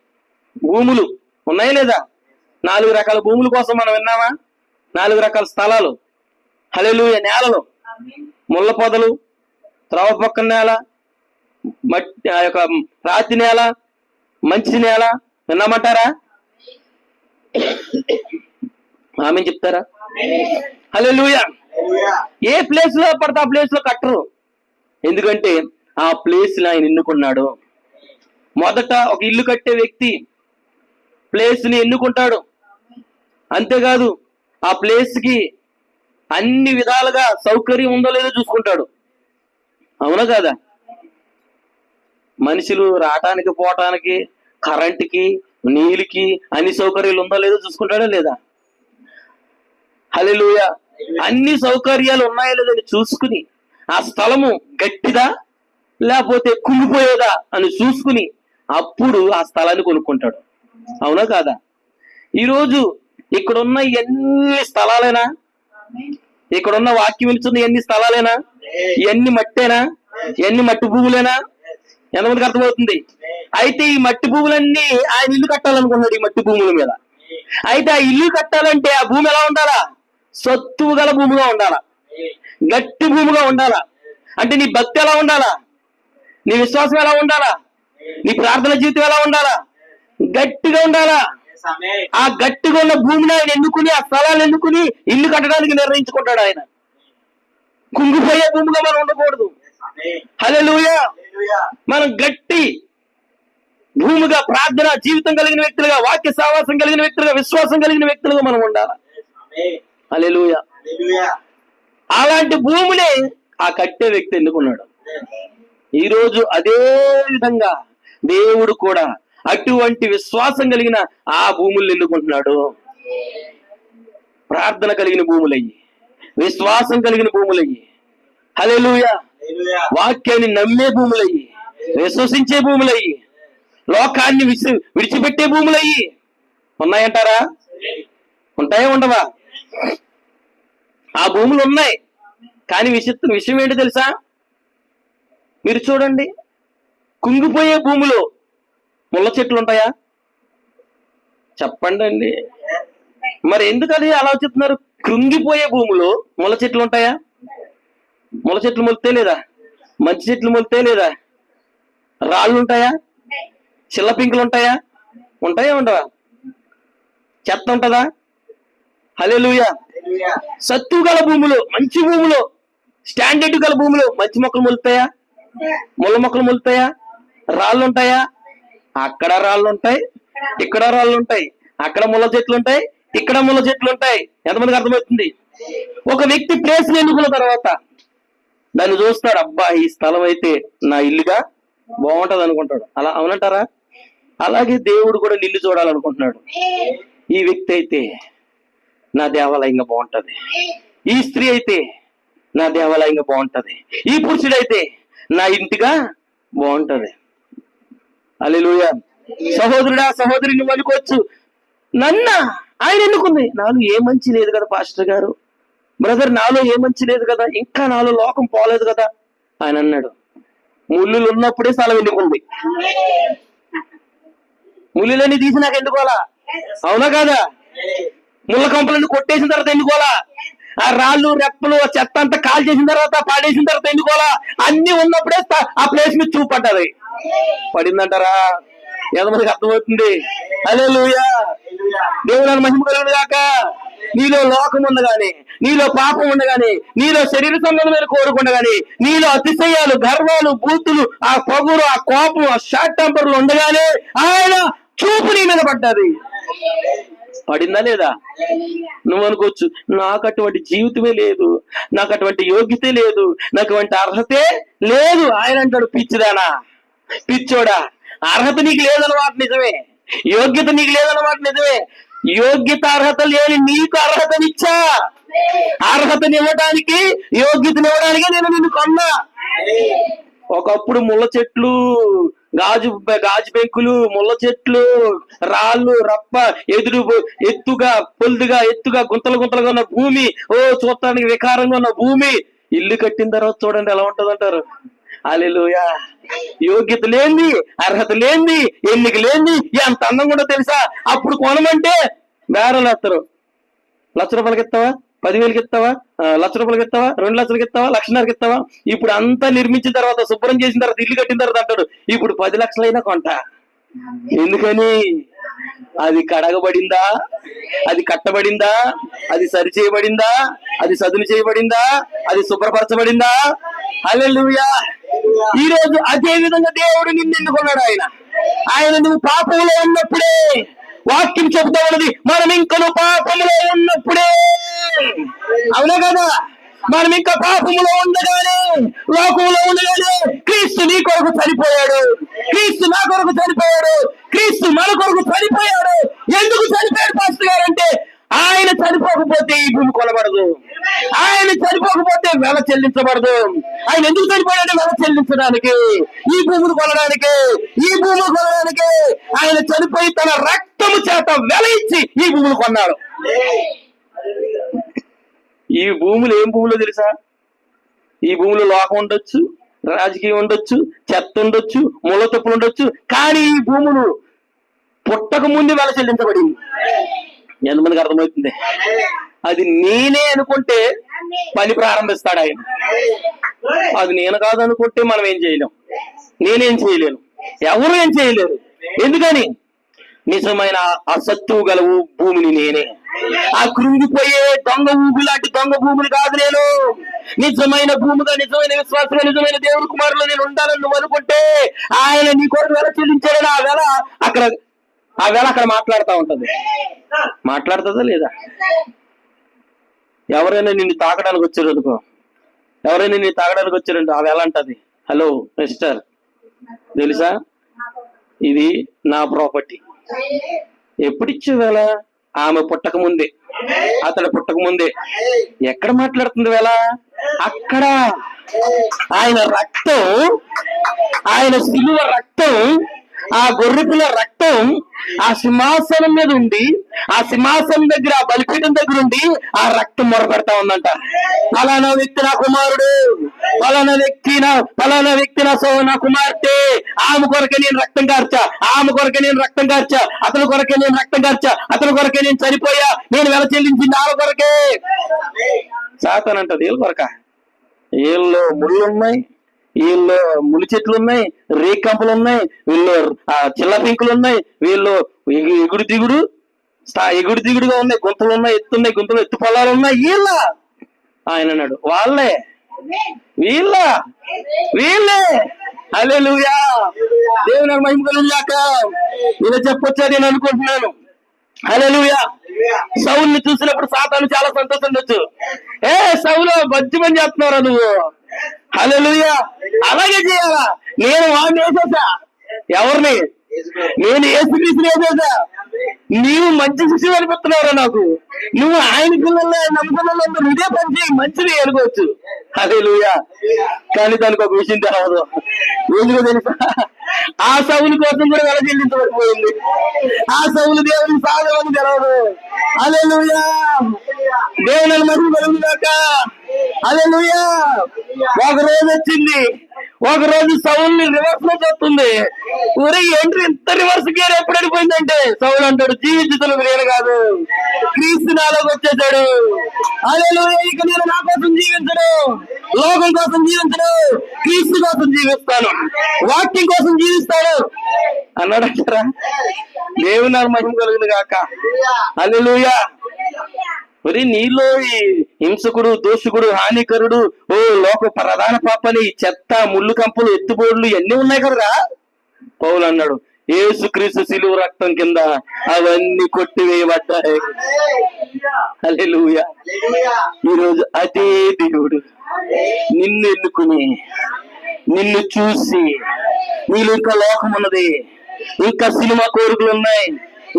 భూములు ఉన్నాయా లేదా? 4 రకాల భూముల కోసం మనం విన్నామా? 4 రకాల స్థలాలు. హల్లెలూయా. నేలలు, ముళ్ళ పొదలు, త్రవ పక్కన నేల, మట్టి, ఆ యొక్క రాతి నేల, మంచి నేల. విన్నామంటారా? ఆమె చెప్తారా? హల్లెలూయా. ఏ ప్లేస్ లో పడితే ఆ ప్లేస్ లో కట్టరు. ఎందుకంటే ఆ ప్లేస్ లో ఆయన ఎన్నుకున్నాడు. మొదట ఒక ఇల్లు కట్టే వ్యక్తి ప్లేస్ ని ఎన్నుకుంటాడు. అంతేకాదు, ఆ ప్లేస్ కి అన్ని విధాలుగా సౌకర్యం ఉందో లేదో చూసుకుంటాడు. అవునా కాదా? మనుషులు రావటానికి, పోవటానికి, కరెంటుకి, నీళ్ళకి అన్ని సౌకర్యాలు ఉందో లేదో చూసుకుంటాడా లేదా? హల్లెలూయా. అన్ని సౌకర్యాలు ఉన్నాయో లేదని చూసుకుని, ఆ స్థలము గట్టిదా లేకపోతే కుంగిపోయేదా అని చూసుకుని అప్పుడు ఆ స్థలాన్ని కొనుక్కుంటాడు. అవునా కాదా? ఈరోజు ఇక్కడున్న ఎన్ని స్థలాలేనా? ఇక్కడున్న వాక్యం వెళ్తున్న ఎన్ని స్థలాలేనా? ఇవన్నీ మట్టేనా? ఇవన్నీ మట్టి భూములేనా? ఎంతమందికి అర్థమవుతుంది? అయితే ఈ మట్టి భూములన్నీ ఆయన ఇల్లు కట్టాలనుకున్నాడు, ఈ మట్టి భూముల మీద. అయితే ఆ ఇల్లు కట్టాలంటే ఆ భూమి ఎలా ఉండాలా? సత్తువు గల భూమిగా ఉండాలా, గట్టి భూమిగా ఉండాలా. అంటే నీ భక్తి ఎలా ఉండాలా? నీ విశ్వాసం ఎలా ఉండాలా? నీ ప్రార్థన జీవితం ఎలా ఉండాలా? గట్టిగా ఉండాలా. ఆ గట్టిగా ఉన్న భూమిని ఆయన ఎన్నుకుని, ఆ స్థలాన్ని ఎన్నుకుని ఇల్లు కట్టడానికి నిర్ణయించుకుంటాడు ఆయన. కుంగిపోయే భూమిగా మనం ఉండకూడదు. హల్లెలూయా. మనం గట్టి భూమిగా, ప్రార్థన జీవితం కలిగిన వ్యక్తులుగా, వాక్య సావాసం కలిగిన వ్యక్తులుగా, విశ్వాసం కలిగిన వ్యక్తులుగా మనం ఉండాలి. హల్లెలూయా. అలాంటి భూమిని ఆ కట్టే వ్యక్తి ఎన్నుకున్నాడు. ఈరోజు అదే విధంగా దేవుడు కూడా అటువంటి విశ్వాసం కలిగిన ఆ భూముల్ని ఎన్నుకుంటున్నాడు. ప్రార్థన కలిగిన భూములయ్యి, విశ్వాసం కలిగిన భూములయ్యి, హల్లెలూయా, వాక్యాన్ని నమ్మే భూములయ్యి, విశ్వసించే భూములయ్యి, లోకాన్ని విడిచిపెట్టే భూములయ్యి ఉన్నాయంటారా? ఉంటాయా ఉండవా? ఆ భూములు ఉన్నాయి. కానీ విషయం ఏంటో తెలుసా? మీరు చూడండి, కుంగిపోయే భూమిలో ముళ్ళ చెట్లు ఉంటాయా? చెప్పండి అండి. మరి ఎందుకు అది అలా చెప్తున్నారు? కృంగిపోయే భూమిలో ముళ్ళ చెట్లు ఉంటాయా? ముళ్ళ చెట్లు మొలితే లేదా? మంచి చెట్లు మొలితే లేదా? రాళ్ళు ఉంటాయా? చిల్లపింకులు ఉంటాయా? ఉంటాయా ఉండవా? చెత్త ఉంటుందా? హల్లెలూయా. సత్తు గల భూములో, మంచి భూమిలో, స్టాండర్డ్ గల భూమిలో మంచి మొక్కలు మొలుతాయా? ముళ్ళ మొక్కలు మొలుతాయా? రాళ్ళు ఉంటాయా? అక్కడ రాళ్ళు ఉంటాయి, ఇక్కడ రాళ్ళు ఉంటాయి, అక్కడ ముళ్ళ చెట్లు ఉంటాయి, ఇక్కడ ముళ్ళ చెట్లు ఉంటాయి. ఎంతమందికి అర్థమవుతుంది? ఒక వ్యక్తి ప్లేస్ ఎన్నుకున్న తర్వాత దాన్ని చూస్తాడు, అబ్బా ఈ స్థలం అయితే నా ఇల్లుగా బాగుంటది అనుకుంటాడు. అలా అవునంటారా? అలాగే దేవుడు కూడా నిన్ను చూడాలనుకుంటున్నాడు. ఈ వ్యక్తి అయితే నా దేవాలయంగా బాగుంటది, ఈ స్త్రీ అయితే నా దేవాలయంగా బాగుంటది, ఈ పురుషుడైతే నా ఇంటిగా బాగుంటది. హల్లెలూయా. సహోదరుడా సహోదరి, నువ్వు అనుకోవచ్చు, నన్న ఆయన ఎన్నుకుంది, నాలో ఏ మంచి లేదు కదా పాస్టర్ గారు, బ్రదర్ నాలో ఏ మంచి లేదు కదా, ఇంకా నాలో లోకం పోలేదు కదా. ఆయన అన్నాడు, ముళ్ళులు ఉన్నప్పుడే స్థలం ఎన్నుకుంది. ముళ్ళులన్నీ తీసి నాకు ఎన్నుకోవాలా? అవునా కాదా? ముళ్ళ కంపలన్నీ కొట్టేసిన తర్వాత ఎన్నుకోవాలా? ఆ రాళ్ళు రెప్పలు చెత్త అంతా కాల్ చేసిన తర్వాత పాడేసిన తర్వాత ఎన్నుకోవాలా? అన్ని ఉన్నప్పుడే ఆ ప్లేస్ మీద చూపడ్డది. పడిందంటారా? ఎంతమందికి అర్థమవుతుంది? హల్లెలూయా. దేవుని మహిమ కలుగును గాక. నీలో లోకం ఉండగానే, నీలో పాపం ఉండగానే, నీలో శరీర సంబంధమైన కోరుకుండగానే, నీలో అతిశయాలు, గర్వాలు, బూతులు, ఆ పొగురు, ఆ కోపం, ఆ షార్ట్ టెంపర్లు ఉండగానే ఆయన చూపు నీ మీద పడ్డది. పడిందా లేదా? నువ్వు అనుకోవచ్చు, నాకు అటువంటి జీవితమే లేదు, నాకు అటువంటి యోగ్యతే లేదు, నాకు అటువంటి అర్హతే లేదు. ఆయన అంటాడు, పిచ్చిదానా, పిచ్చోడా, అర్హత నీకు లేదన్నమాట నిజమే, యోగ్యత నీకు లేదన్నమాట నిజమే. యోగ్యత అర్హత లేని నీకు అర్హతనిచ్చా. అర్హతనివ్వడానికి, యోగ్యతనివ్వడానికే నేను నిన్ను కొన్నా. ఒకప్పుడు ముళ్ళ చెట్లు, గాజు పెంకులు, ముళ్ళ చెట్లు, రాళ్ళు, రప్ప, ఎత్తుగా పొల్దుగా గుంతలు గుంతలుగా ఉన్న భూమి, చూడటానికి వికారంగా ఉన్న భూమి, ఇల్లు కట్టిన తర్వాత చూడండి ఎలా ఉంటది అంటారు. హల్లెలూయా. యోగ్యత లేని, అర్హత లేని, ఎన్నిక లేని ఎంత అందంగా ఉందో తెలుసా? అప్పుడు కొనమంటే బేరాలు వేస్తారు. 1,00,000 రూపాయలకి ఇస్తావా, 10,000కి ఇస్తావా, 1,00,000 రూపాయలకి ఇస్తావా, 2,00,000కి ఇస్తావా, 1,00,000కి ఇస్తావా? ఇప్పుడు అంతా నిర్మించిన తర్వాత, శుభ్రం చేసిన తర్వాత, ఇల్లు కట్టిన తర్వాత అంటాడు, ఇప్పుడు 10 లక్షలైనా కొంట. ఎందుకని? అది కడగబడిందా, అది కట్టబడిందా, అది సరి చేయబడిందా, అది సదును చేయబడిందా, అది శుభ్రపరచబడిందా? హల్లెలూయా. ఈ రోజు అదే విధంగా దేవుడు నిన్ను ఎన్నుకున్నాడు. ఆయన నువ్వు పాపంలో ఉన్నప్పుడే, వాక్యం చెబుతా ఉన్నది, మనం ఇంకను పాపంలో ఉన్నప్పుడే. అవునా కదా? మనం ఇంకా పాపములో ఉండగానే, లోకంలో ఉండగానే క్రీస్తు నీ కొరకు చనిపోయాడు, క్రీస్తు నా కొరకు చనిపోయాడు, క్రీస్తు మన కొరకు చనిపోయాడు. ఎందుకు చనిపోయాడు పాస్టర్ గారు అంటే, ఆయన చనిపోకపోతే ఈ భూమి కొనబడదు, ఆయన చనిపోకపోతే వెల చెల్లించబడదు. ఆయన ఎందుకు చనిపోయాడు? వెల చెల్లించడానికి, ఈ భూమిని కొనడానికి, ఈ భూమిని కొనడానికి. ఆయన చనిపోయి తన రక్తము చేత వెల ఇచ్చి ఈ భూమిని కొన్నాడు. ఈ భూములు ఏం భూములో తెలుసా? ఈ భూమిలో లోకం ఉండొచ్చు, రాజకీయం ఉండొచ్చు, చెత్త ఉండొచ్చు, ముళ్ళ తప్పులు ఉండొచ్చు, కానీ ఈ భూములు పుట్టక ముందు వెల చెల్లించబడింది. ఎంతమందికి అర్థమవుతుంది? అది నేనే అనుకుంటే పని ప్రారంభిస్తాడు ఆయన. అది నేను కాదనుకుంటే మనం ఏం చేయలేం, నేనేం చేయలేను, ఎవరు ఏం చేయలేరు. ఎందుకని? నిజమైన అసత్తువు గలవు భూమిని నేనే. ఆ కృంగిపోయే దొంగ ఊబి లాంటి దొంగ భూమిని కాదు నేను. నిజమైన భూమిగా, నిజమైన విశ్వాసంగా, నిజమైన దేవుడి కుమారులు నేను ఉండాలని నువ్వు అనుకుంటే, ఆయన నీ కొరకు వెల చెల్లించాడని ఆ వేళ అక్కడ మాట్లాడుతూ ఉంటది. మాట్లాడుతుందా లేదా? ఎవరైనా నిన్ను తాకడానికి వచ్చారు అనుకో, ఎవరైనా నిన్ను తాకడానికి వచ్చారంటో ఆ వేళ అంటది, హలో మిస్టర్, తెలుసా ఇది నా ప్రాపర్టీ. ఎప్పుడిచ్చే వేళ? ఆమె పుట్టక ముందే, అతడు పుట్టక ముందే. ఎక్కడ మాట్లాడుతుంది వేళ? అక్కడ. ఆయన రక్తం, ఆయన శిలువ రక్తం, ఆ గొర్రెపిల్ల రక్తం ఆ సింహాసనం మీద ఉండి, ఆ సింహాసనం దగ్గర, ఆ బలిపీఠం దగ్గర ఉండి ఆ రక్తం మొరపెడతా ఉందంట. ఫలానా వ్యక్తి నా కుమారుడు, ఫలానా వ్యక్తి నా కుమార్తె, ఆమె కొరకే నేను రక్తం కార్చా, ఆమె కొరకే నేను రక్తం కార్చా, అతని కొరకే నేను రక్తం కార్చా, అతని కొరకే నేను చనిపోయా, నేను వెల చెల్లించింది ఆమె కొరకే. సాతానంటది, వీళ్ళ కొరక, వీళ్ళు ముళ్ళు ఉన్నాయి, వీళ్ళు ములి చెట్లు ఉన్నాయి, రేకంపలు ఉన్నాయి, వీళ్ళు చిల్ల పింకులు ఉన్నాయి, వీళ్ళు ఎగుడు దిగుడుగా ఉన్నాయి, గుంతలు ఉన్నాయి, ఎత్తున్నాయి, గుంతలు ఎత్తు పొలాలు ఉన్నాయి. వీళ్ళ ఆయన అన్నాడు, వాళ్ళే వీళ్ళే. హల్లెలూయా. దేవుని మహిమ కలుగుగాక. ఇలా చెప్పొచ్చా నేను అనుకుంటున్నాను. హల్లెలూయా. సౌలుని చూసినప్పుడు సాతాను చాలా సంతోషం ఉండొచ్చు. సౌలు మంచి పని చేస్తున్నారా నువ్వు? హల్లెలూయా. అలాగే చేయాలా? నేను వాడిని వేసేసా. ఎవరిని? నేను యేసుక్రీస్తుని వేసేసా. నీవు మంచి శిష్యుడు అనిపిస్తున్నావురా నాకు. నువ్వు ఆయన పిల్లల్ని నమ్ముకున్న ఇదే పని చేయి, మంచిది అనుకోవచ్చు. హల్లెలూయా. కానీ దానికి ఒక విషయం తెలవదు. ఎందుకో తెలుసా? ఆ సౌలు కోసం కూడా వెల చెల్లించబడిపోయింది. ఆ సౌలు దేవునికి సాగమని తెలవదు. హల్లెలూయా. దేవుని మహిమ కలుగుగాక. హల్లెలూయా. ఒక రోజు వచ్చింది. ఒక రోజు సౌల్ని రివర్స్ లో చెప్తుంది. ఊరే ఏంటి ఇంత రివర్స్ గేర్ ఎప్పుడు అడిపోయిందంటే సౌలు అంటాడు, జీవించుతున్న నేను కాదు, క్రీస్తు నాలోకి వచ్చేసాడు. హల్లెలూయా. ఇక నేను నా కోసం జీవించను, లోకం కోసం జీవించను, క్రీస్తు కోసం జీవిస్తాను, వాక్యం కోసం జీవిస్తాను అన్నాడంటారా? దేవుని మహిమ కలుగును గాక. హల్లెలూయా. మరి నీలో ఈ హింసకుడు, దోషకుడు, హానికరుడు, లోక ప్రధాన పాపని, చెత్త, ముళ్ళు కంపలు, ఎత్తుబోడ్లు ఇవన్నీ ఉన్నాయి కదరా. పౌలు అన్నాడు, యేసుక్రీస్తు శిలువ రక్తం కింద అవన్నీ కొట్టివేయబడ్డాయి. హల్లెలూయా. ఈరోజు అదే దేవుడు నిన్ను ఎన్నుకుని, నిన్ను చూసి, నీళ్ళు ఇంకా లోకం ఉన్నది, ఇంకా సినిమా కోరికలు ఉన్నాయి,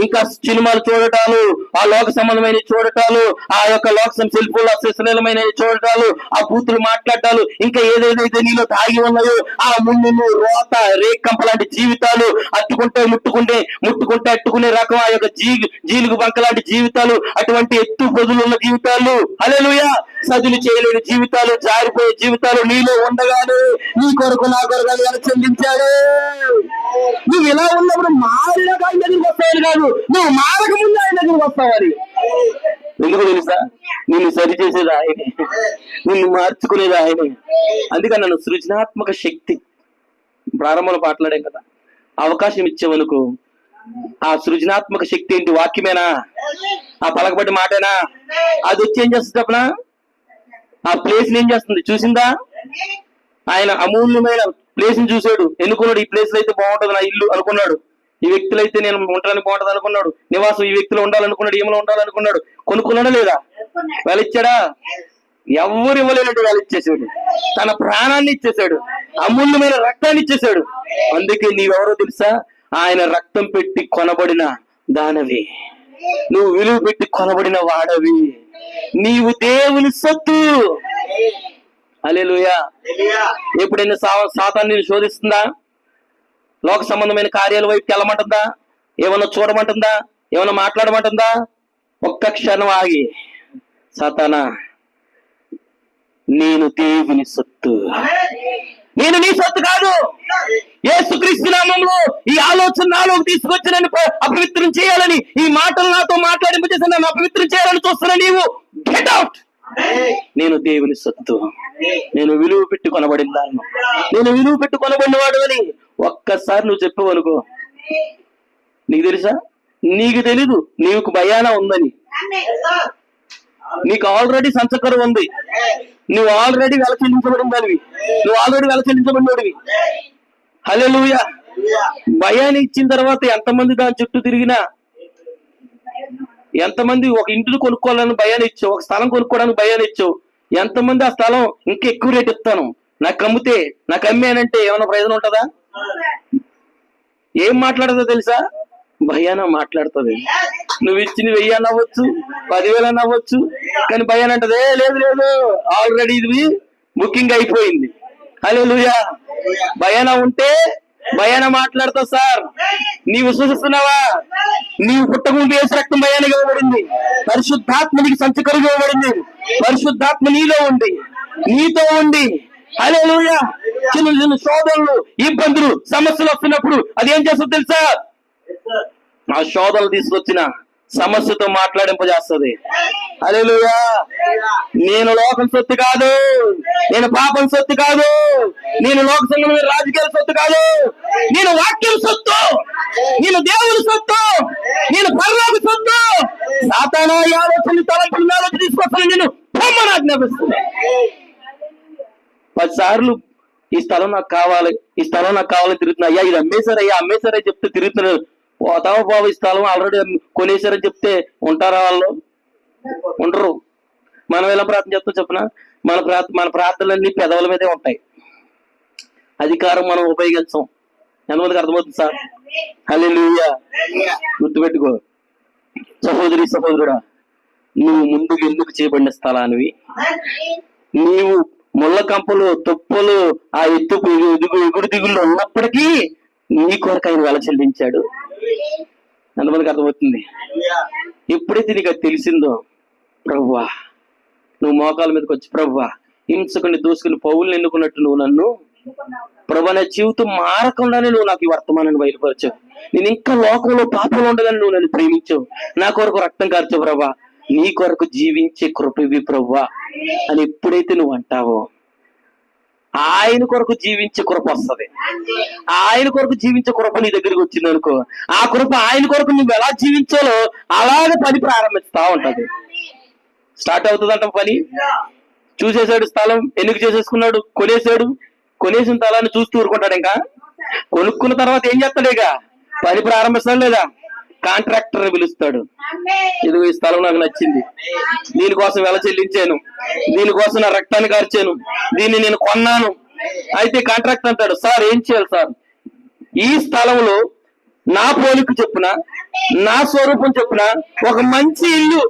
ఇంకా సినిమాలు చూడటాలు, ఆ లోక సంబంధమైన చూడటాలు, ఆ యొక్క లోక సెల్ ఫోన్ అశ్లీలమైన చూడటాలు, ఆ బూతులు మాట్లాడటాలు, ఇంకా ఏదేదైతే నీలో తాగి ఉన్నాయో ఆ ముళ్ళు, రోత, రేకంప లాంటి జీవితాలు, అట్టుకుంటే ముట్టుకుంటే అట్టుకునే రకం, ఆ యొక్క జీలుగు బంక లాంటి జీవితాలు, అటువంటి ఎత్తు పొదులు ఉన్న జీవితాలు, హల్లెలూయా, సదులు చేయలేని జీవితాలు, జారిపోయే జీవితాలు నీలో ఉండగానే నీ కొరకు నా కొరకు ఎలా చెల్లించాడు. నువ్వు ఇలా ఉన్నప్పుడు మారినాక ఆయన దగ్గరికి వస్తావని కాదు, నువ్వు మారక ముందు ఆయన దగ్గరికి వస్తావని. ఎందుకు తెలుసా? నిన్ను సరి చేసేది ఆయనే, నిన్ను మార్చుకునేది ఆయనే. అందుకని నన్ను సృజనాత్మక శక్తి ప్రారంభంలో మాట్లాడాం కదా, అవకాశం ఇచ్చావనుకో, ఆ సృజనాత్మక శక్తి ఏంటి? వాక్యమేనా? ఆ పలకబట్టి మాటేనా? అది వచ్చి ఏం చేస్తుంది చెప్పనా? ఆ ప్లేస్ ఏం చేస్తుంది చూసిందా? ఆయన అమూల్యమైన ప్లేస్ ని చూశాడు, ఎన్నుకున్నాడు. ఈ ప్లేస్ లో అయితే బాగుంటది నా ఇల్లు అనుకున్నాడు, ఈ వ్యక్తులు అయితే నేను ఉండడానికి బాగుంటది అనుకున్నాడు, నివాసం ఈ వ్యక్తిలో ఉండాలనుకున్నాడు, ఏమలో ఉండాలనుకున్నాడు. కొనుక్కున్నాడా లేదా? వెళ్ళిచ్చాడా? ఎవరు ఇవ్వలేనట్టు వెళ్ళిచ్చేసాడు. తన ప్రాణాన్ని ఇచ్చేసాడు, అమూల్యమైన రక్తాన్ని ఇచ్చేసాడు. అందుకే నీవెవరో తెలుసా? ఆయన రక్తం పెట్టి కొనబడిన దానవి, నువ్వు విలువ పెట్టి కొనబడిన వాడవి, నీవు దేవుని సొత్తు. హల్లెలూయా. ఎప్పుడైనా సాతాను నిన్ను శోధిస్తుందా? లోక సంబంధమైన కార్యాల వైపుకి వెళ్ళమంటుందా? ఏమన్నా చూడమంటుందా? ఏమన్నా మాట్లాడమంటుందా? ఒక్క క్షణం ఆగి, సాతానా, నేను దేవుని సొత్తు, నేను నీ సొత్తు కాదు. యేసుక్రీస్తు నామములో ఈ ఆలోచన నాలోకి తీసుకొచ్చి నన్ను అపవిత్రం చేయాలని, ఈ మాటలు నాతో మాట్లాడింపజేసి నన్ను అపవిత్రం చేయాలని చూస్తున్నా నీవు. Get out. నేను దేవుని సొత్తు, నేను విలువ పెట్టి కొనబడిన దాన్ని, నేను విలువ పెట్టి కొనబడినవాడు అని ఒక్కసారి నువ్వు చెప్పవనుకో, నీకు తెలుసా? నీకు తెలీదు నీకు భయాన ఉందని. నీకు ఆల్రెడీ సంచకరం ఉంది, నువ్వు ఆల్రెడీ వెల చెల్లించబడిన దానివి, నువ్వు ఆల్రెడీ వెల చెల్లించబడినోడివి. హల్లెలూయా. భయాన్ని ఇచ్చిన తర్వాత ఎంతమంది దాని చుట్టూ తిరిగినా, ఎంతమంది ఒక ఇంటిని కొనుక్కోవాలని భయాన్ని ఇచ్చావు, ఒక స్థలం కొనుక్కోవడానికి భయాన్ని ఇచ్చావు, ఎంతమంది ఆ స్థలం ఇంకా ఎక్కువ రేట్ ఇస్తాను, నాకు అమ్మితే, నాకు అమ్మానంటే ఏమైనా ప్రయోజనం ఉంటుందా? ఏం మాట్లాడదో తెలుసా? భయాన మాట్లాడుతుంది. నువ్వు ఇచ్చిన 1000 అవ్వచ్చు, 10,000 అవ్వచ్చు, కానీ భయాన అంటది, లేదు లేదు, ఆల్రెడీ ఇది బుకింగ్ అయిపోయింది. హల్లెలూయా. భయాన ఉంటే భయాన మాట్లాడతావు. సార్, నీవు విశ్వసిస్తున్నావా? నీవు పుట్టకుంటే యేసు రక్తం భయానికి ఇవ్వబడింది, పరిశుద్ధాత్మ నీకు సంచకరుగా ఇవ్వబడింది, పరిశుద్ధాత్మ నీలో ఉంది, నీతో ఉండి. హల్లెలూయా. చిన్న చిన్న శోధనలు, ఇబ్బందులు, సమస్యలు వస్తున్నప్పుడు అది ఏం చేస్తుంది తెలుసా? ఆ శోధనలు తీసుకొచ్చిన సమస్యతో మాట్లాడింపజేస్తుంది. హల్లెలూయా. నేను లోకం సొత్తు కాదు, నేను పాపం సొత్తు కాదు, నేను లోక సంబంధమైన రాజకీయాల సొత్తు కాదు, నేను వాక్యం సొత్తు, నేను దేవుని సొత్తు, నేను పరలోక సొత్తు. సాతాను ఆలోచన తలంపులు ఆలోచన తీసుకొస్తాను, నేను పొమ్మని ఆజ్ఞాపిస్తుంది. 10 సార్లు ఈ స్థలం నాకు కావాలి, ఈ స్థలం నాకు కావాలని తిరుగుతున్నా. అయ్యా ఇది అమ్మేశారయ్యా అమ్మేశారని చెప్తే తిరుగుతున్నారు. పోతావా బాబు, ఈ స్థలం ఆల్రెడీ కొనేశారని చెప్తే ఉంటారా వాళ్ళు? ఉండరు. మనం ఎలా ప్రార్థన చేస్తాం చెప్పిన, మన ప్రార్థనలన్నీ పెదవుల మీదే ఉంటాయి. అధికారం మనం ఉపయోగించాం. ఎంతమందికి అర్థమవుతుంది సార్? హల్లెలూయా. గుర్తుపెట్టుకో సహోదరి సహోదరుడా, నువ్వు ముందుకు ఎందుకు చేయబడిన స్థలానివి. నీవు ముళ్ళ కంపలు తుప్పలు ఆ ఎగుడు దిగుళ్ళు ఉన్నప్పటికీ నీ కొరకు ఆయన వెల చెల్లించాడు. ఎంతమందికి అర్థమవుతుంది? ఎప్పుడైతే నీకు అది తెలిసిందో, ప్రభువా నువ్వు మోకాల మీదకి వచ్చి, ప్రభువా హింసకుని దూసుకుని పౌల్ని ఎన్నుకున్నట్టు నువ్వు నన్ను, ప్రభా నా జీవితం మారకుండానే నువ్వు నాకు ఈ వర్తమానాన్ని బయలుపరిచావు. నేను ఇంకా లోకంలో పాపంలో ఉండగానే నువ్వు నన్ను ప్రేమించావు. నా కొరకు రక్తం కార్చావు ప్రభా, నీ కొరకు జీవించే కృపవి ప్రభువా అని ఎప్పుడైతే నువ్వు అంటావో, ఆయన కొరకు జీవించే కృప వస్తుంది. ఆయన కొరకు జీవించే కృప నీ దగ్గరికి వచ్చింది అనుకో, ఆ కృప ఆయన కొరకు నువ్వు ఎలా జీవించాలో అలాగే పని ప్రారంభిస్తా ఉంటది. స్టార్ట్ అవుతుందంట పని. చూసేసాడు స్థలం, ఎన్నిక చేసేసుకున్నాడు, కొనేసాడు. కొనేసిన స్థలాన్ని చూస్తూ ఊరుకుంటాడు. ఇంకా కొనుక్కున్న తర్వాత ఏం చేస్తాడు? ఇక పని ప్రారంభిస్తాడు లేదా? కాంట్రాక్టర్ పిలుస్తాడు. ఇదిగో ఈ స్థలం నాకు నచ్చింది, దీనికోసం వెల చెల్లించాను, దీనికోసం నా రక్తాన్ని కార్చాను, దీన్ని నేను కొన్నాను. అయితే కాంట్రాక్టర్ అంటాడు, సార్ ఏం చేయాలి సార్, ఈ స్థలంలో నా పోలిక చెప్పున, నా స్వరూపం చెప్పున ఒక మంచి ఇల్లు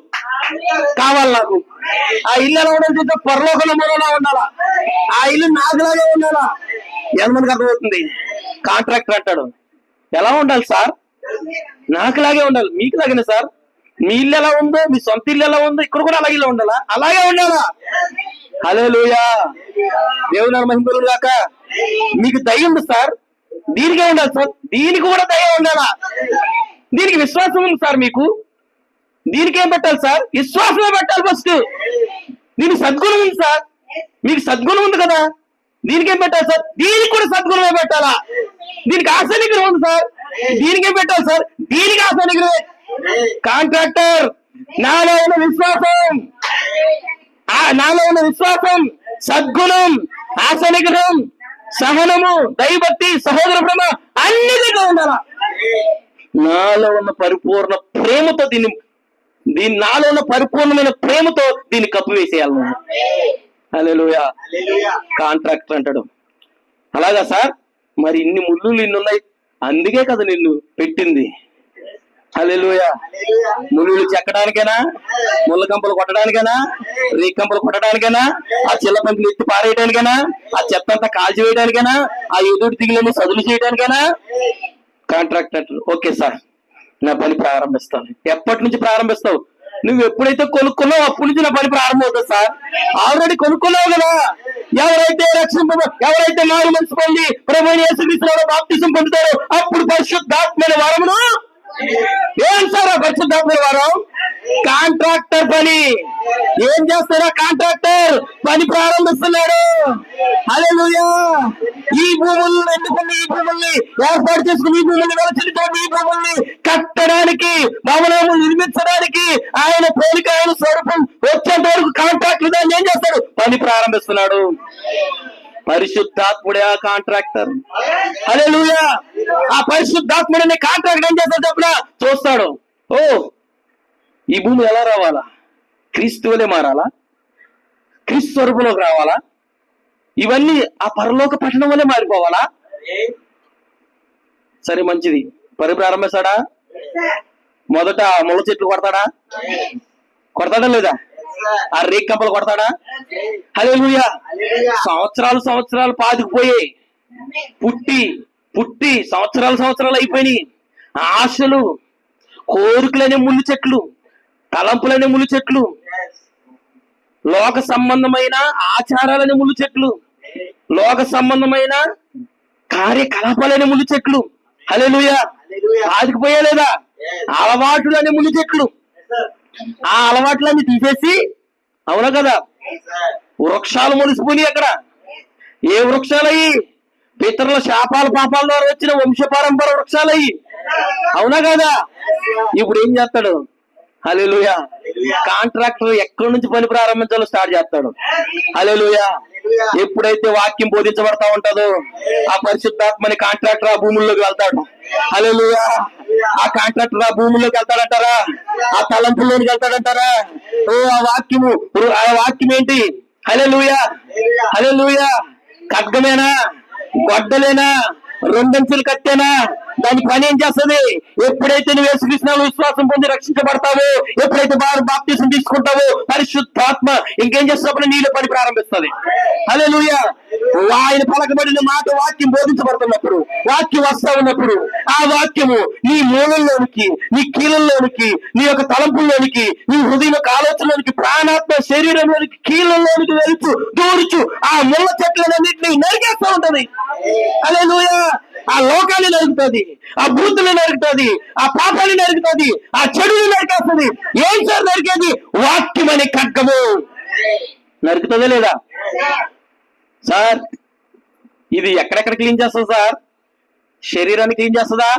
కావాలి నాకు. ఆ ఇల్లు ఎలా ఉండాలి చూస్తే పరలోకంలో మూలలా ఉండాలా, ఆ ఇల్లు నాకులాగే ఉండాలా. ఎంతమందికి అర్థమవుతుంది? కాంట్రాక్టర్ అంటాడు, ఎలా ఉండాలి సార్? నాకులాగే ఉండాలి. మీకులాగనే సార్, మీ ఇల్లు ఎలా ఉందో, మీ సొంత ఇల్లు ఎలా ఉందో ఇక్కడ కూడా అలాగే ఉండాలా, అలాగే ఉండాలా. హల్లెలూయా. దేవుని మహిమలు గాక. మీకు దయ ఉంది సార్, దీనికే ఉండాలి సార్, దీనికి కూడా దయ ఉండాలా. దీనికి విశ్వాసం ఉంది సార్, మీకు దీనికి ఏం పెట్టాలి సార్? విశ్వాసమే పెట్టాలి ఫస్ట్. దీనికి సద్గుణం ఉంది సార్, మీకు సద్గుణం ఉంది కదా, దీనికి ఏం పెట్టాలి సార్? దీనికి కూడా సద్గుణమే పెట్టాలా. దీనికి ఆశ నిగ్రహం ఉంది సార్, దీనికి ఏం పెట్టాలి సార్? దీనికి ఆశ నిగ్రహమే. కాంట్రాక్టర్ నాలో ఉన్న విశ్వాసం, నాలో ఉన్న విశ్వాసం, సద్గుణం, ఆశ నిగ్రహం, సహనము, దైవభక్తి, సహోదర ప్రేమ అన్ని దగ్గర ఉండాలా. నాలో ఉన్న పరిపూర్ణ ప్రేమతో దీన్ని నాలో ఉన్న పరిపూర్ణమైన ప్రేమతో దీన్ని కప్పు వేసేయాలి. హల్లెలూయా. కాంట్రాక్టర్ అంటాడు, అలాగా సార్, మరి ఇన్ని ముళ్ళు ఇన్నున్నాయి, అందుకే కదా నిన్ను పెట్టింది. హల్లెలూయా. ముళ్ళు చెక్కడానికైనా, ముళ్ళ కంపలు కొట్టడానికైనా, రేక్ కంపలు కొట్టడానికైనా, ఆ చిల్ల పంపులు ఎత్తి పారేయడానికైనా, ఆ చెత్త అంతా కాల్చి వేయడానికైనా, ఆ ఎదురు దిగులని సదులు చేయడానికైనా. కాంట్రాక్టర్ అంటాడు, ఓకే సార్ నా పని ప్రారంభిస్తాను. ఎప్పటి నుంచి ప్రారంభిస్తావు? నువ్వు ఎప్పుడైతే కొనుక్కున్నావు అప్పటి నుంచి నా పని ప్రారంభం అవుతుంది సార్. ఆల్రెడీ కొనుక్కున్నావు కదా. ఎవరైతే మారు మనసు పొంది ప్రభువైన యేసుక్రీస్తులో బాప్తిసం పొందుతారో అప్పుడు పరిశుద్ధాత్మైన వరమును. ఏం సార్ ఆ పరిశుద్ధాత్మైన వరం? కాంట్రాక్టర్ పని. ఏం చేస్తారా? కాంట్రాక్టర్ పని ప్రారంభిస్తున్నాడు. హల్లెలూయా. ఈ భూములను ఎన్నుకుని, ఈ భూముల్ని ఏర్పాటు చేసుకుని, ఈ భూముల్ని వెలచెల్లితోటి, ఈ భూముల్ని కట్టడానికి, భవనము నిర్మించడానికి ఆయన పోలిక, ఆయన స్వరూపం వచ్చేంత వరకు కాంట్రాక్టర్ దాన్ని ఏం చేస్తాడు? పని ప్రారంభిస్తున్నాడు. పరిశుద్ధాత్ముడే ఆ కాంట్రాక్టర్. హల్లెలూయా. ఆ పరిశుద్ధాత్ముడనే కాంట్రాక్టర్ ఏం చేస్తాడు చెప్పిన చూస్తాడు. ఓ ఈ భూమి ఎలా రావాలా? క్రీస్తు వలె మారాలా? క్రీస్తు స్వరూపంలోకి రావాలా? ఇవన్నీ ఆ పరలోక పట్టణం వల్లే మారిపోవాలా? సరే మంచిది. పని ప్రారంభిస్తాడా? మొదట ముళ్ళ చెట్లు కొడతాడా లేదా? ఆ రేక్ కంపలు కొడతాడా? హల్లెలూయా. సంవత్సరాలు పాతుకుపోయాయి. పుట్టి సంవత్సరాలు అయిపోయినాయి. ఆశలు, కోరికలనే ముళ్ళు చెట్లు, తలంపులనే ముళ్ళు చెట్లు, లోక సంబంధమైన ఆచారాలనే ముళ్ళు చెట్లు, లోక సంబంధమైన కార్యకలాపాలనే ముళ్ళు చెట్లు. హల్లెలూయా. పాతుకుపోయా లేదా? అలవాటులు అనే ముళ్ళు చెట్లు. ఆ అలవాట్లన్నీ తీసేసి, అవునా కదా, వృక్షాలు మొలిసిపోయి. అక్కడ ఏ వృక్షాలయ్యి? పితరుల శాపాల పాపాల ద్వారా వచ్చిన వంశ పరంపర వృక్షాలయ్యి. అవునా కదా? ఇప్పుడు ఏం చేస్తాడు? హల్లెలూయా. కాంట్రాక్టర్ ఎక్కడి నుంచి పని ప్రారంభించాలో స్టార్ట్ చేస్తాడు. హల్లెలూయా. ఎప్పుడైతే వాక్యం బోధించబడతా ఉంటుందో ఆ పరిశుద్ధాత్మని కాంట్రాక్టర్ ఆ భూముల్లోకి వెళ్తాడు. హల్లెలూయా. ఆ కాంట్రాక్టర్ ఆ భూముల్లోకి వెళ్తాడంటారా? ఆ తలంపుల్లోకి వెళ్తాడంటారా? ఆ వాక్యం ఏంటి? హల్లెలూయా, హల్లెలూయా. ఖడ్గమేనా, గొడ్డలేనా, రెండంచులు కట్టేనా? దాని పని ఏం చేస్తుంది? ఎప్పుడైతే నువ్వు యేసుక్రీస్తులో విశ్వాసం పొంది రక్షించబడతావో, ఎప్పుడైతే బాప్తిసం తీసుకుంటావో, పరిశుద్ధాత్మ ఇంకేం చేస్తున్నప్పుడు నీళ్ళు పని ప్రారంభిస్తుంది. హల్లెలూయా. ఆయన పలకబడిన మాట వాక్యం బోధించబడుతున్నప్పుడు, వాక్యం వస్తా ఉన్నప్పుడు ఆ వాక్యము నీ మూలంలోనికి, నీ కీళ్ళలోనికి, నీ యొక్క తలంపుల్లోనికి, నీ హృదయం యొక్క ఆలోచనలోనికి, ప్రాణాత్మ శరీరంలోనికి, కీళ్ళలోనికి వెళ్తూ దూరుచు ఆ ముళ్ళ చెట్లన్నింటినీ నరికేస్తూ ఉంటది. హల్లెలూయా. ఆ లోకాన్ని నరుకుతుంది, ఆ బూతులు నరుకుతుంది, ఆ పాపాన్ని నరుకుతుంది, ఆ చెడుని నరికేస్తుంది. ఏం సార్ నరికేది? వాక్యం అనే ఖడ్గము నరుకుతుందా లేదా సార్? ఇది ఎక్కడెక్కడ క్లీన్ చేస్తుంది సార్? శరీరాన్ని క్లీన్ చేస్తుందా?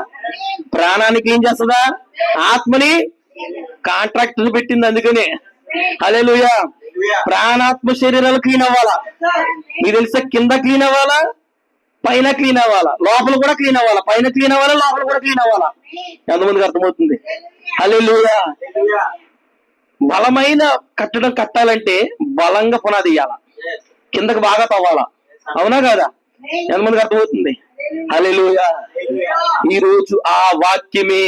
ప్రాణాన్ని క్లీన్ చేస్తుందా? ఆత్మని కాంట్రాక్ట్ పెట్టింది అందుకనే. హల్లెలూయా. ప్రాణాత్మ శరీరాలు క్లీన్ అవ్వాలా. మీకు తెలుసా, కింద క్లీన్ అవ్వాలా, పైన క్లీన్ అవ్వాలా, లోపల కూడా క్లీన్ అవ్వాలా. పైన క్లీన్ అవ్వాలా, లోపల కూడా క్లీన్ అవ్వాలా. ఎంతమందికి అర్థమవుతుంది? హల్లెలూయా. బలమైన కట్టడం కట్టాలంటే బలంగా పునాది ఇయ్యాల, కిందకి బాగా తవ్వాలా. అవునా కాదా? ఎంతమందికి అర్థమవుతుంది? హల్లెలూయా. ఈ రోజు ఆ వాక్యమే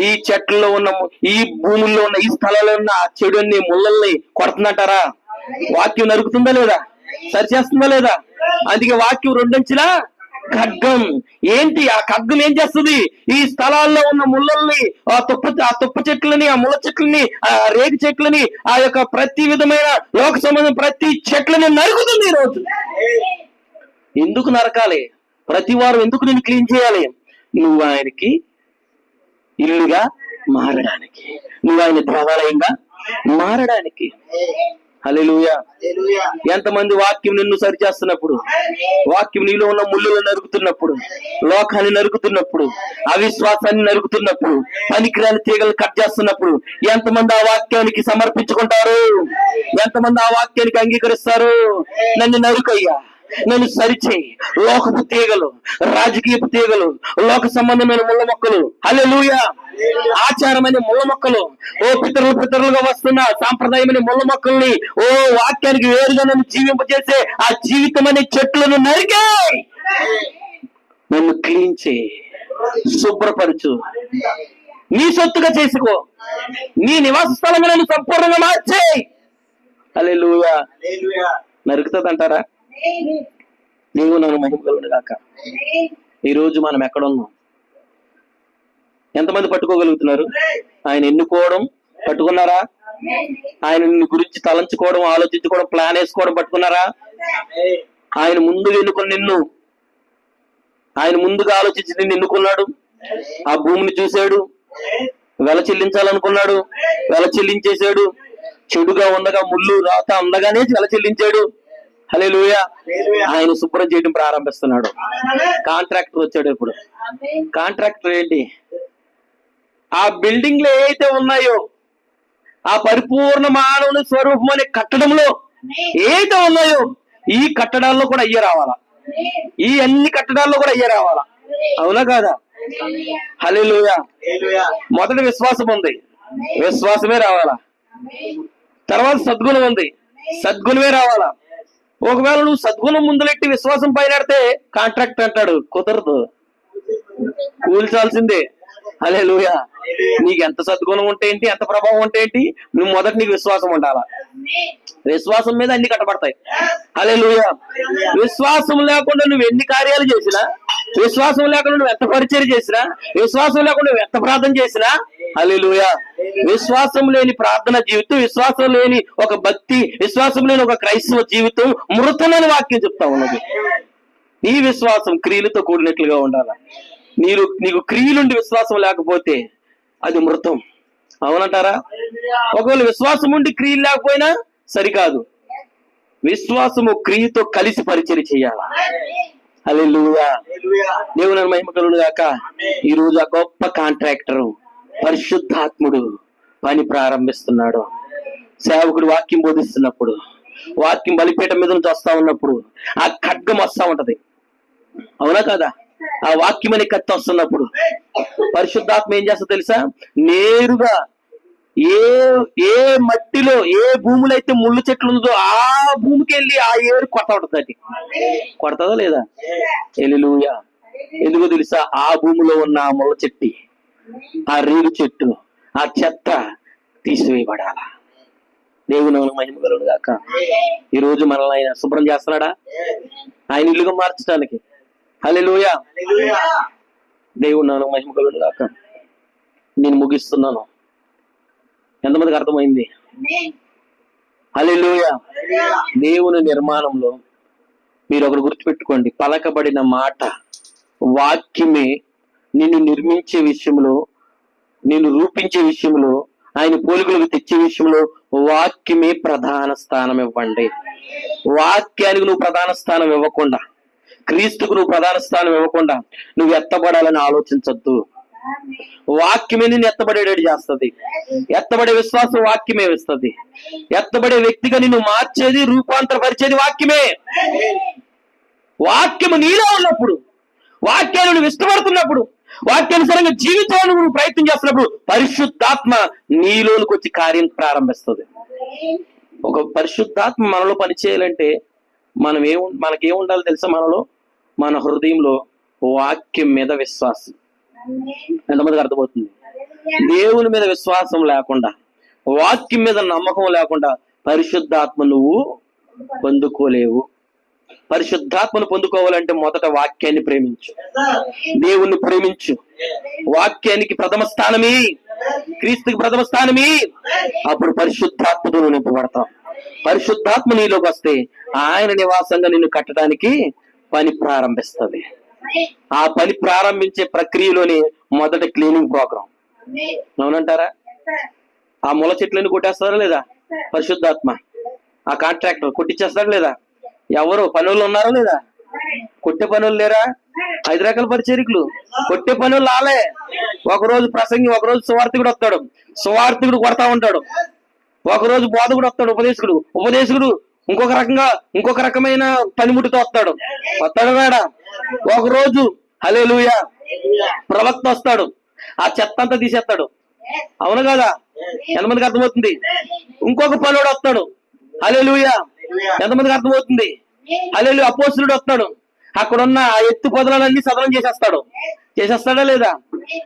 ఈ చెట్లలో ఉన్న, ఈ భూముల్లో ఉన్న, ఈ స్థలంలో ఉన్న ఆ చెడుని, ముళ్ళల్ని కొడుతుందంటారా? వాక్యం నరుకుతుందా లేదా? సరిచేస్తుందా లేదా? అందుకే వాక్యం రెండంచుల ఖడ్గం. ఏంటి ఆ ఖడ్గం? ఏం చేస్తుంది? ఈ స్థలాల్లో ఉన్న ముళ్ళల్ని, ఆ తుప్ప చెట్లని, ఆ ముళ్ళ చెట్లని, ఆ రేగి చెట్లని, ఆ యొక్క ప్రతి విధమైన లోక సంబంధం ప్రతి చెట్లని నరుకుతుంది. ఈ రోజు ఎందుకు నరకాలి? ప్రతి వారం ఎందుకు నేను క్లీన్ చేయాలి? నువ్వు ఆయనకి ఇల్లుగా మారడానికి, నువ్వు ఆయన దేవాలయంగా మారడానికి. హల్లెలూయా. ఎంతమంది వాక్యం నిన్ను సరి చేస్తున్నప్పుడు, వాక్యం నీలో ఉన్న ముళ్ళులు నరుకుతున్నప్పుడు, లోకాన్ని నరుకుతున్నప్పుడు, అవిశ్వాసాన్ని నరుకుతున్నప్పుడు, పనికిరాని తీగలు కట్ చేస్తున్నప్పుడు ఎంతమంది ఆ వాక్యానికి సమర్పించుకుంటారు? ఎంతమంది ఆ వాక్యానికి అంగీకరిస్తారు? నన్ను నరుకయ్యా, నన్ను సరిచేయి. లోకపు తీగలు, రాజకీయపు తీగలు, లోక సంబంధమైన ముళ్ళ మొక్కలు, హల్లెలూయా, ఆచారమైన ముళ్ళ మొక్కలు, ఓ పితరులుగా వస్తున్న సాంప్రదాయమైన ముళ్ళ మొక్కల్ని ఓ వాక్యానికి వేరుగా నన్ను జీవింపజేసే ఆ జీవితం అనే చెట్లను నరికే నన్ను క్లీన్ చేయి, శుభ్రపరచు, నీ సొత్తుగా చేసుకో, నీ నివాస స్థలంగా నన్ను సంపూర్ణంగా మార్చేయి. హల్లెలూయా. నరుకుతుందంటారా? నీవు నన్ను మహిమ కలుగును గాక. ఈ రోజు మనం ఎక్కడున్నాం? ఎంతమంది పట్టుకోగలుగుతున్నారు? ఆయన ఎన్నుకోవడం పట్టుకున్నారా? ఆయన నిన్ను గురించి తలంచుకోవడం, ఆలోచించుకోవడం, ప్లాన్ వేసుకోవడం పట్టుకున్నారా? ఆయన ముందుగా ఎన్నుకుని నిన్ను, ఆయన ముందుగా ఆలోచించి నిన్ను ఎన్నుకున్నాడు. ఆ భూమిని చూశాడు, వెల చెల్లించాలనుకున్నాడు, వెల చెల్లించేశాడు. చెడుగా ఉండగా, ముళ్ళు రాత ఉండగానే వెల చెల్లించాడు. హల్లెలూయా. ఆయన శుభ్రం చేయడం ప్రారంభిస్తున్నాడు. కాంట్రాక్టర్ వచ్చాడు. ఇప్పుడు కాంట్రాక్టర్ ఏంటి? ఆ బిల్డింగ్లు ఏవైతే ఉన్నాయో, ఆ పరిపూర్ణ మానవుని స్వరూపం అనే కట్టడంలో ఏదైతే ఉన్నాయో, ఈ కట్టడాల్లో కూడా అయ్యే రావాలా. ఈ అన్ని కట్టడాల్లో కూడా అయ్యే రావాలా. అవునా కాదా? హల్లెలూయా. మొదటి విశ్వాసం ఉంది, విశ్వాసమే రావాలా. తర్వాత సద్గుణం ఉంది, సద్గుణమే రావాలా. ఒకవేళ నువ్వు సద్గుణం ముందులెట్టి విశ్వాసం పైనడితే కాంట్రాక్ట్ అంటాడు, కుదరదు, కూల్చాల్సిందే. హల్లెలూయా. నీకు ఎంత సద్గుణం ఉంటే ఏంటి, ఎంత ప్రభావం ఉంటే ఏంటి, నువ్వు మొదట నీకు విశ్వాసం ఉండాలా. విశ్వాసం మీద అన్ని కట్టబడతాయి. హల్లెలూయా. విశ్వాసం లేకుండా నువ్వు ఎన్ని కార్యాలు చేసినా, విశ్వాసం లేకుండా నువ్వు ఎంత పరిచయం చేసినా, విశ్వాసం లేకుండా నువ్వు ఎంత ప్రార్థన చేసినా, హల్లెలూయా, విశ్వాసం లేని ప్రార్థన జీవితం, విశ్వాసం లేని ఒక భక్తి, విశ్వాసం లేని ఒక క్రైస్తవ జీవితం మృతమని వాక్యం చెప్తా ఉన్నది. నీ విశ్వాసం క్రియలతో కూడినట్లుగా ఉండాలి. నీకు క్రియలుండి విశ్వాసం లేకపోతే అది మృతం. అవునంటారా? ఒకవేళ విశ్వాసం ఉండి క్రియలు లేకపోయినా సరికాదు. విశ్వాసము క్రియతో కలిసి పరిచయం చేయాలి. హల్లెలూయా. దేవుని మహిమ కలుగును గాక. ఈ రోజు ఆ గొప్ప కాంట్రాక్టరు పరిశుద్ధాత్ముడు పని ప్రారంభిస్తున్నాడు. సేవకుడు వాక్యం బోధిస్తున్నప్పుడు, వాక్యం బలిపీఠం మీద నుంచి వస్తా ఉన్నప్పుడు ఆ ఖడ్గం వస్తా ఉంటది, అవునా కదా? ఆ వాక్యం అనే కత్తి వస్తున్నప్పుడు పరిశుద్ధాత్మ ఏం చేస్తా తెలుసా? నేరుగా ఏ ఏ మట్టిలో ఏ భూమిలో అయితే ముళ్ళు చెట్లు ఉందో ఆ భూమికి వెళ్ళి ఆ ఏరు కొడతా ఉంటది. అది కొడతదా లేదా? హల్లెలూయా. ఎందుకో తెలుసా? ఆ భూమిలో ఉన్న ఆ ముళ్ళ చెట్టు, ఆ రేగు చెట్టు, ఆ చెత్త తీసివేయబడాల. దేవుని మహిమ కలుగును గాక. ఈ రోజు మనల్ని ఆయన శుభ్రం చేస్తున్నాడా? ఆయన ఇల్లుగా మార్చడానికి. హల్లెలూయా. దేవుని మహిమ కలుగును గాక. నేను ముగిస్తున్నాను. ఎంతమందికి అర్థమైంది? హల్లెలూయా. దేవుని నిర్మాణంలో మీరు ఒకటి గుర్తుపెట్టుకోండి, పలకబడిన మాట వాక్యమే నిన్ను నిర్మించే విషయంలో, నిన్ను రూపించే విషయంలో, ఆయన పోలికలకు తెచ్చే విషయంలో వాక్యమే ప్రధాన స్థానం ఇవ్వండి. వాక్యానికి నువ్వు ప్రధాన స్థానం ఇవ్వకుండా, క్రీస్తుకు నువ్వు ప్రధాన స్థానం ఇవ్వకుండా నువ్వు ఎత్తబడాలని ఆలోచించద్దు. వాక్యమే నిన్ను ఎత్తబడేటట్టు చేస్తుంది. ఎత్తబడే విశ్వాసం వాక్యమే ఇస్తుంది. ఎత్తబడే వ్యక్తిగా నిన్ను మార్చేది, రూపాంతరపరిచేది వాక్యమే. వాక్యము నీలో ఉన్నప్పుడు, వాక్యాన్ని నువ్వు ఇష్టపడుతున్నప్పుడు, వాక్యానుసారంగా జీవితాన్ని నువ్వు ప్రయత్నం చేస్తున్నప్పుడు పరిశుద్ధాత్మ నీలోనికి వచ్చి కార్యం ప్రారంభిస్తుంది. ఒక పరిశుద్ధాత్మ మనలో పనిచేయాలంటే మనకేముండాలి తెలుసా? మన హృదయంలో వాక్యం మీద విశ్వాసం. ఎంతమందికి అర్థమవుతుంది? దేవుని మీద విశ్వాసం లేకుండా, వాక్యం మీద నమ్మకం లేకుండా పరిశుద్ధాత్మ నువ్వు పొందుకోలేవు. పరిశుద్ధాత్మను పొందుకోవాలంటే మొదట వాక్యాన్ని ప్రేమించు, దేవుణ్ణి ప్రేమించు. వాక్యానికి ప్రథమ స్థానమే, క్రీస్తుకి ప్రథమ స్థానమే. అప్పుడు పరిశుద్ధాత్మతో నువ్వు నింపబడతావు. పరిశుద్ధాత్మ నీలోకి వస్తే ఆయన నివాసంగా నిన్ను కట్టడానికి పని ప్రారంభిస్తుంది. ఆ పని ప్రారంభించే ప్రక్రియలోనే మొదట క్లీనింగ్ ప్రోగ్రాం. అవునంటారా? ఆ ముళ్ళ చెట్లను కొట్టేస్తారా లేదా? పరిశుద్ధాత్మ. ఆ కాంట్రాక్టర్ కొట్టించేస్తారా లేదా? ఎవరు పనులు ఉన్నారా లేదా? కొట్టే పనులు లేరా? 5 రకాల పరిచర్యకులు. కొట్టే పనులు ఆలే. ఒకరోజు ప్రసంగి, ఒకరోజు సువార్థికుడు వస్తాడు, సువార్థికుడు కొడతా ఉంటాడు. ఒకరోజు బోధకుడు వస్తాడు, ఉపదేశకుడు ఇంకొక రకమైన పనిముట్టుతో వస్తాడు రాడా? ఒకరోజు హల్లెలూయా ప్రవక్త వస్తాడు, ఆ చెత్త అంతా తీసేస్తాడు. అవును కదా? ఎంతమందికి అర్థమవుతుంది? ఇంకొక పనుడు వస్తాడు, హల్లెలూయా. ఎంతమందికి అర్థమవుతుంది? హల్లెలూయా. అపోస్తలుడు వస్తాడు, అక్కడున్న ఆ ఎత్తు పొదలన్నీ సదనం చేసేస్తాడా లేదా?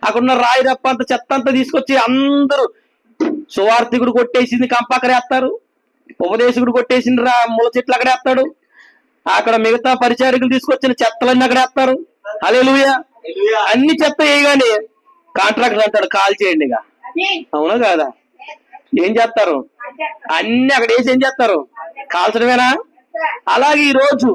అక్కడున్న రాయి రప్ప అంత చెత్త అంతా తీసుకొచ్చి అందరూ, సువార్థికుడు కొట్టేసింది కంప అక్కడే వేస్తారు, ఉపదేశకుడు కొట్టేసింది ముళ్ళ చెట్లు అక్కడే వేస్తాడు, అక్కడ మిగతా పరిచారికులు తీసుకొచ్చిన చెత్తలన్నీ అక్కడ వేస్తారు. హల్లెలూయా. అన్ని చెత్త వేయగానే కాంట్రాక్టర్ అంటాడు కాల్ చేయండి ఇక. అవునా కాదా? ఏం చేస్తారు? అన్ని అక్కడ వేసి ఏం చేస్తారు? కాల్చడమేనా? అలాగే ఈ రోజు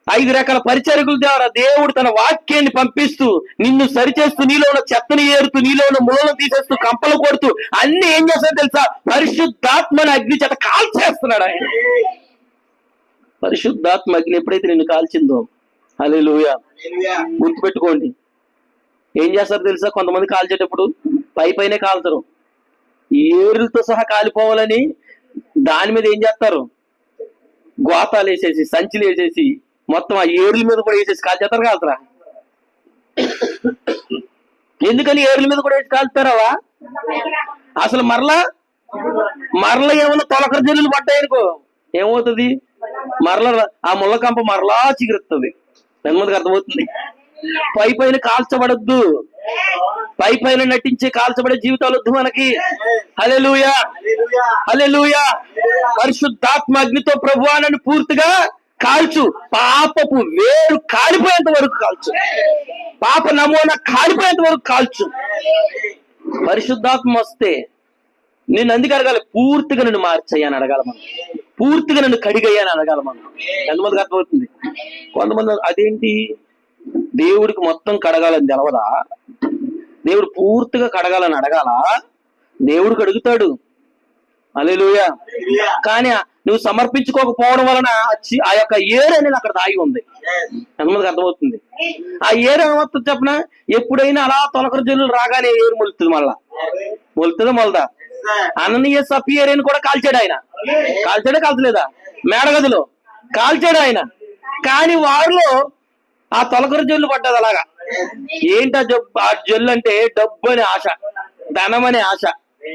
5 రకాల పరిచారికుల ద్వారా దేవుడు తన వాక్యాన్ని పంపిస్తూ నిన్ను సరిచేస్తూ, నీలో ఉన్న చెత్తని ఏరుతూ, నీలో ఉన్న ముళ్ళను తీసేస్తూ, కంపలు కొడుతూ అన్ని ఏం చేస్తాడో తెలుసా? పరిశుద్ధాత్మని అగ్ని చేత కాల్చేస్తున్నాడు ఆయన. పరిశుద్ధాత్మ అగ్ని ఎప్పుడైతే నిన్ను కాల్చిందో, హల్లెలూయా, గుర్తుపెట్టుకోండి. ఏం చేస్తారు తెలుసా? కొంతమంది కాల్చేటప్పుడు పైనే కాల్చరు, ఏరులతో సహా కాలిపోవాలని దాని మీద ఏం చేస్తారు? గోతాలు వేసేసి, సంచులు వేసేసి, మొత్తం ఆ ఏరుల మీద కూడా వేసేసి కాల్చేస్తారు. కాల్చరా? ఎందుకని ఏరుల మీద కూడా వేసి కాల్చుతారావా? అసలు మరల ఏమన్నా తొలకర జల్లులు పడ్డాయనుకో ఏమవుతుంది? ఆ ముళ్ళకంప మరలా చిగురుతుంది. ఎంతమందికి అర్థమవుతుంది? పైన కాల్చబడద్దు, పైన నటించే కాల్చబడే జీవితాలు వద్దు మనకి. హల్లెలూయా, హల్లెలూయా. పరిశుద్ధాత్మ అగ్నితో ప్రభువా నన్ను పూర్తిగా కాల్చు, పాపపు వేరు కాలిపోయేంత వరకు కాల్చు, పాప నమూనా కాలిపోయేంత వరకు కాల్చు. పరిశుద్ధాత్మ వస్తే నేను అందుకు అడగాలి, పూర్తిగా నన్ను మార్చయ్యాని అడగాలి మనం, పూర్తిగా నన్ను కడిగయ్యాని అడగాలి మనం. ఎంతమందికి అర్థమవుతుంది? కొంతమంది అదేంటి దేవుడికి మొత్తం కడగాలని తెలవదా? దేవుడు పూర్తిగా కడగాలని అడగాల? దేవుడికి అడుగుతాడు, హల్లెలూయా. కానీ నువ్వు సమర్పించుకోకపోవడం వలన ఆ యొక్క ఏరు అనేది అక్కడ దాగి ఉంది. ఎంతమందికి అర్థమవుతుంది? ఆ ఏరు ఏమవుతుంది చెప్పనా? ఎప్పుడైనా అలా తొలకర జల్లులు రాగానే ఏరు మొలుతుంది, మొలుతుందా మొలదా? అననీయ సఫీయరేని కూడా కాల్చాడు ఆయన. కాల్చలేదా? మేడగదిలో కాల్చాడు ఆయన. కానీ వారిలో ఆ తొలకరి జల్లు పడ్డది అలాగా. ఏంటా జబ్బు ఆ జల్లు అంటే? డబ్బు అనే ఆశ, ధనం అనే ఆశ.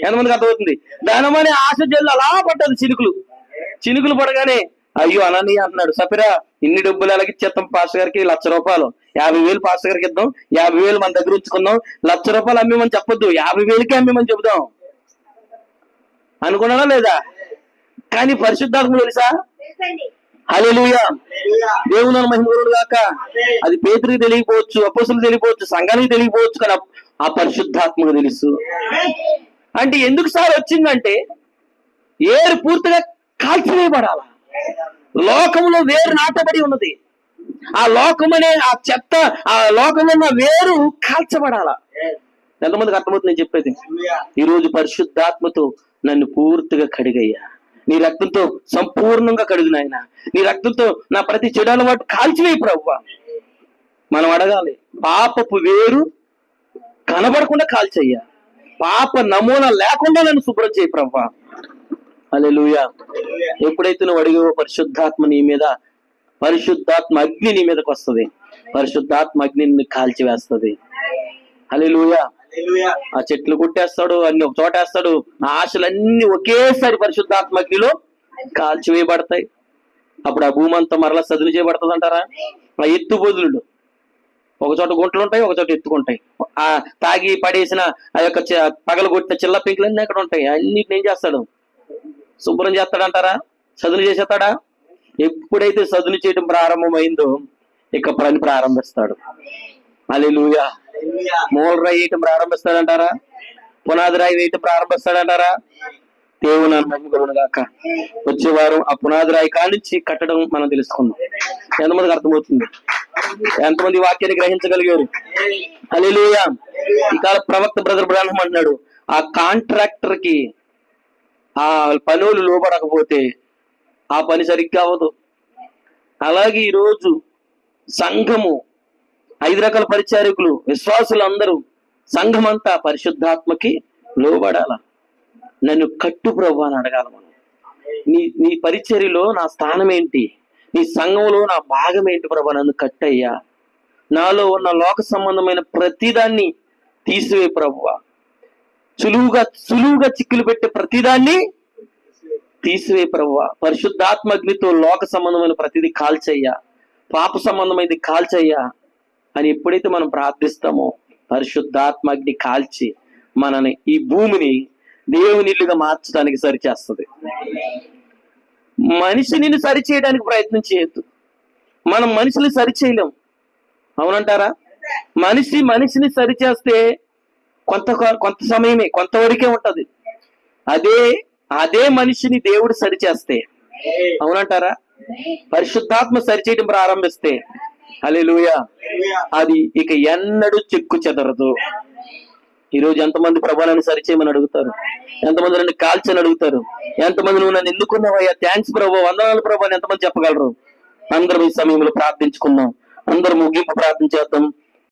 ఎంతమందికి అర్థమవుతుంది? ధనం అనే ఆశ జల్లు అలా పడ్డది. చినుకులు పడగానే అయ్యో అనని అంటున్నాడు, సపిరా ఇన్ని డబ్బులు ఎలాగిచ్చేస్తాం పాస్టర్ గారికి? 1,00,000 రూపాయలు, 50,000 పాస్టర్ గారికి ఇద్దాం, 50,000 మన దగ్గర ఉంచుకుందాం, 1,00,000 రూపాయలు అమ్మేమని చెప్పొద్దు, 50,000కే అమ్మేమని చెబుదాం అనుకున్నాడా లేదా? కానీ పరిశుద్ధాత్మ తెలుసా? హల్లెలూయా, దేవుని మహిమగలుడు గాక. అది పేతురికి తెలియకపోవచ్చు, అపోస్తలులకు తెలియకపోవచ్చు, సంఘానికి తెలియకపోవచ్చు, కానీ ఆ పరిశుద్ధాత్మకు తెలుసు. అంటే ఎందుకు సార్ వచ్చిందంటే ఏరు పూర్తిగా కాల్చివేయబడాల. లోకంలో వేరు నాటబడి ఉన్నది. ఆ లోకమనే ఆ చెత్త, ఆ లోకమున్న వేరు కాల్చబడాల. ఎంతమందికి అర్థమవుతుంది నేను చెప్పేది? ఈరోజు పరిశుద్ధాత్మతో నన్ను పూర్తిగా కడిగయ్యా, నీ రక్తంతో సంపూర్ణంగా కడుగు నాయన, నీ రక్తంతో నా ప్రతి చెడు అలవాటు కాల్చివేయి ప్రభువా. మనం అడగాలి, పాపపు వేరు కనబడకుండా కాల్చయ్యా, పాప నమూనా లేకుండా నన్ను శుభ్రం చేయి ప్రభువా. హల్లెలూయా. ఎప్పుడైతే నువ్వు అడిగావో పరిశుద్ధాత్మ నీ మీద, పరిశుద్ధాత్మ అగ్ని నీ మీదకి వస్తుంది, పరిశుద్ధాత్మ అగ్ని నిన్ను కాల్చివేస్తుంది. హల్లెలూయా. ఆ చెట్లు కొట్టేస్తాడు, అన్ని ఒక చోట వేస్తాడు, ఆ ఆశలన్నీ ఒకేసారి పరిశుద్ధాత్మ అగ్నిలో కాల్చివేయబడతాయి. అప్పుడు ఆ భూమి అంతా మరలా సదును చేయబడుతుంది అంటారా? ఆ ఎత్తు బదులుడు, ఒక చోట గుంటలు ఉంటాయి, ఒక చోట ఎత్తుకుంటాయి. ఆ తాగి పడేసిన ఆ యొక్క పగలగొట్టిన చిల్ల పెంకులన్నీ అక్కడ ఉంటాయి. అన్నిటిని ఏం చేస్తాడు? శుభ్రం చేస్తాడంటారా? సదును చేసేస్తాడా? ఎప్పుడైతే సదును చేయడం ప్రారంభమైందో ఇక పని ప్రారంభిస్తాడు. హల్లెలూయా. మూల రాయి వేయటం ప్రారంభిస్తాడంటారా? పునాది రాయి వేయటం ప్రారంభిస్తాడంటారా? దేవుని మహిమ గాక. వచ్చే వారం ఆ పునాది రాయి కానించి కట్టడం మనం తెలుసుకుందాం. ఎంతమందికి అర్థమవుతుంది? ఎంతమంది వాక్యాన్ని గ్రహించగలిగారు? హల్లెలూయా. ఈ కాల ప్రవక్త బ్రదర్ బ్రాహ్మణ్ అంటున్నాడు, ఆ కాంట్రాక్టర్ కి ఆ పనులు లోపడకపోతే ఆ పని సరిగ్గా అవ్వదు. అలాగే ఈరోజు సంఘము 5 రకాల పరిచారకులు, విశ్వాసులు అందరూ, సంఘం అంతా పరిశుద్ధాత్మకి లోబడాల. నన్ను కట్టు ప్రభు అని అడగాల మనం. నీ పరిచర్యలో నా స్థానం ఏంటి? నీ సంఘంలో నా భాగం ఏంటి ప్రభు? నన్ను కట్టయ్యా. నాలో ఉన్న లోక సంబంధమైన ప్రతిదాన్ని తీసివే ప్రభువా. సులువుగా చిక్కులు పెట్టే ప్రతిదాన్ని తీసివే ప్రభువా. పరిశుద్ధాత్మ అగ్నితో లోక సంబంధమైన ప్రతిదీ కాల్చయ్యా, పాప సంబంధమైనది కాల్చయ్యా అని ఎప్పుడైతే మనం ప్రార్థిస్తామో పరిశుద్ధాత్మ అగ్ని కాల్చి మనని, ఈ భూమిని దేవుని ఇల్లుగా మార్చడానికి సరిచేస్తుంది. మనిషిని సరిచేయడానికి ప్రయత్నం చేయొద్దు. మనం మనిషిని సరిచేయలేం, అవునంటారా? మనిషిని సరిచేస్తే కొంత సమయమే, కొంతవరకే ఉంటది. అదే మనిషిని దేవుడు సరిచేస్తే, అవునంటారా? పరిశుద్ధాత్మ సరిచేయడం ప్రారంభిస్తే హల్లెలూయా, అది ఇక ఎన్నడూ చెక్కు చెదరదు. ఈరోజు ఎంతమంది ప్రభావాన్ని సరిచేయమని అడుగుతారు? ఎంతమంది నన్ను కాల్చని అడుగుతారు? ఎంతమంది నువ్వు నన్ను ఎన్నుకున్నావయ్యా, థ్యాంక్స్ ప్రభు, వందనాలు ప్రభు అని ఎంతమంది చెప్పగలరు? అందరం ఈ సమయంలో ప్రార్థించుకున్నాం. అందరూ ముగింపు ప్రార్థన చేద్దాం.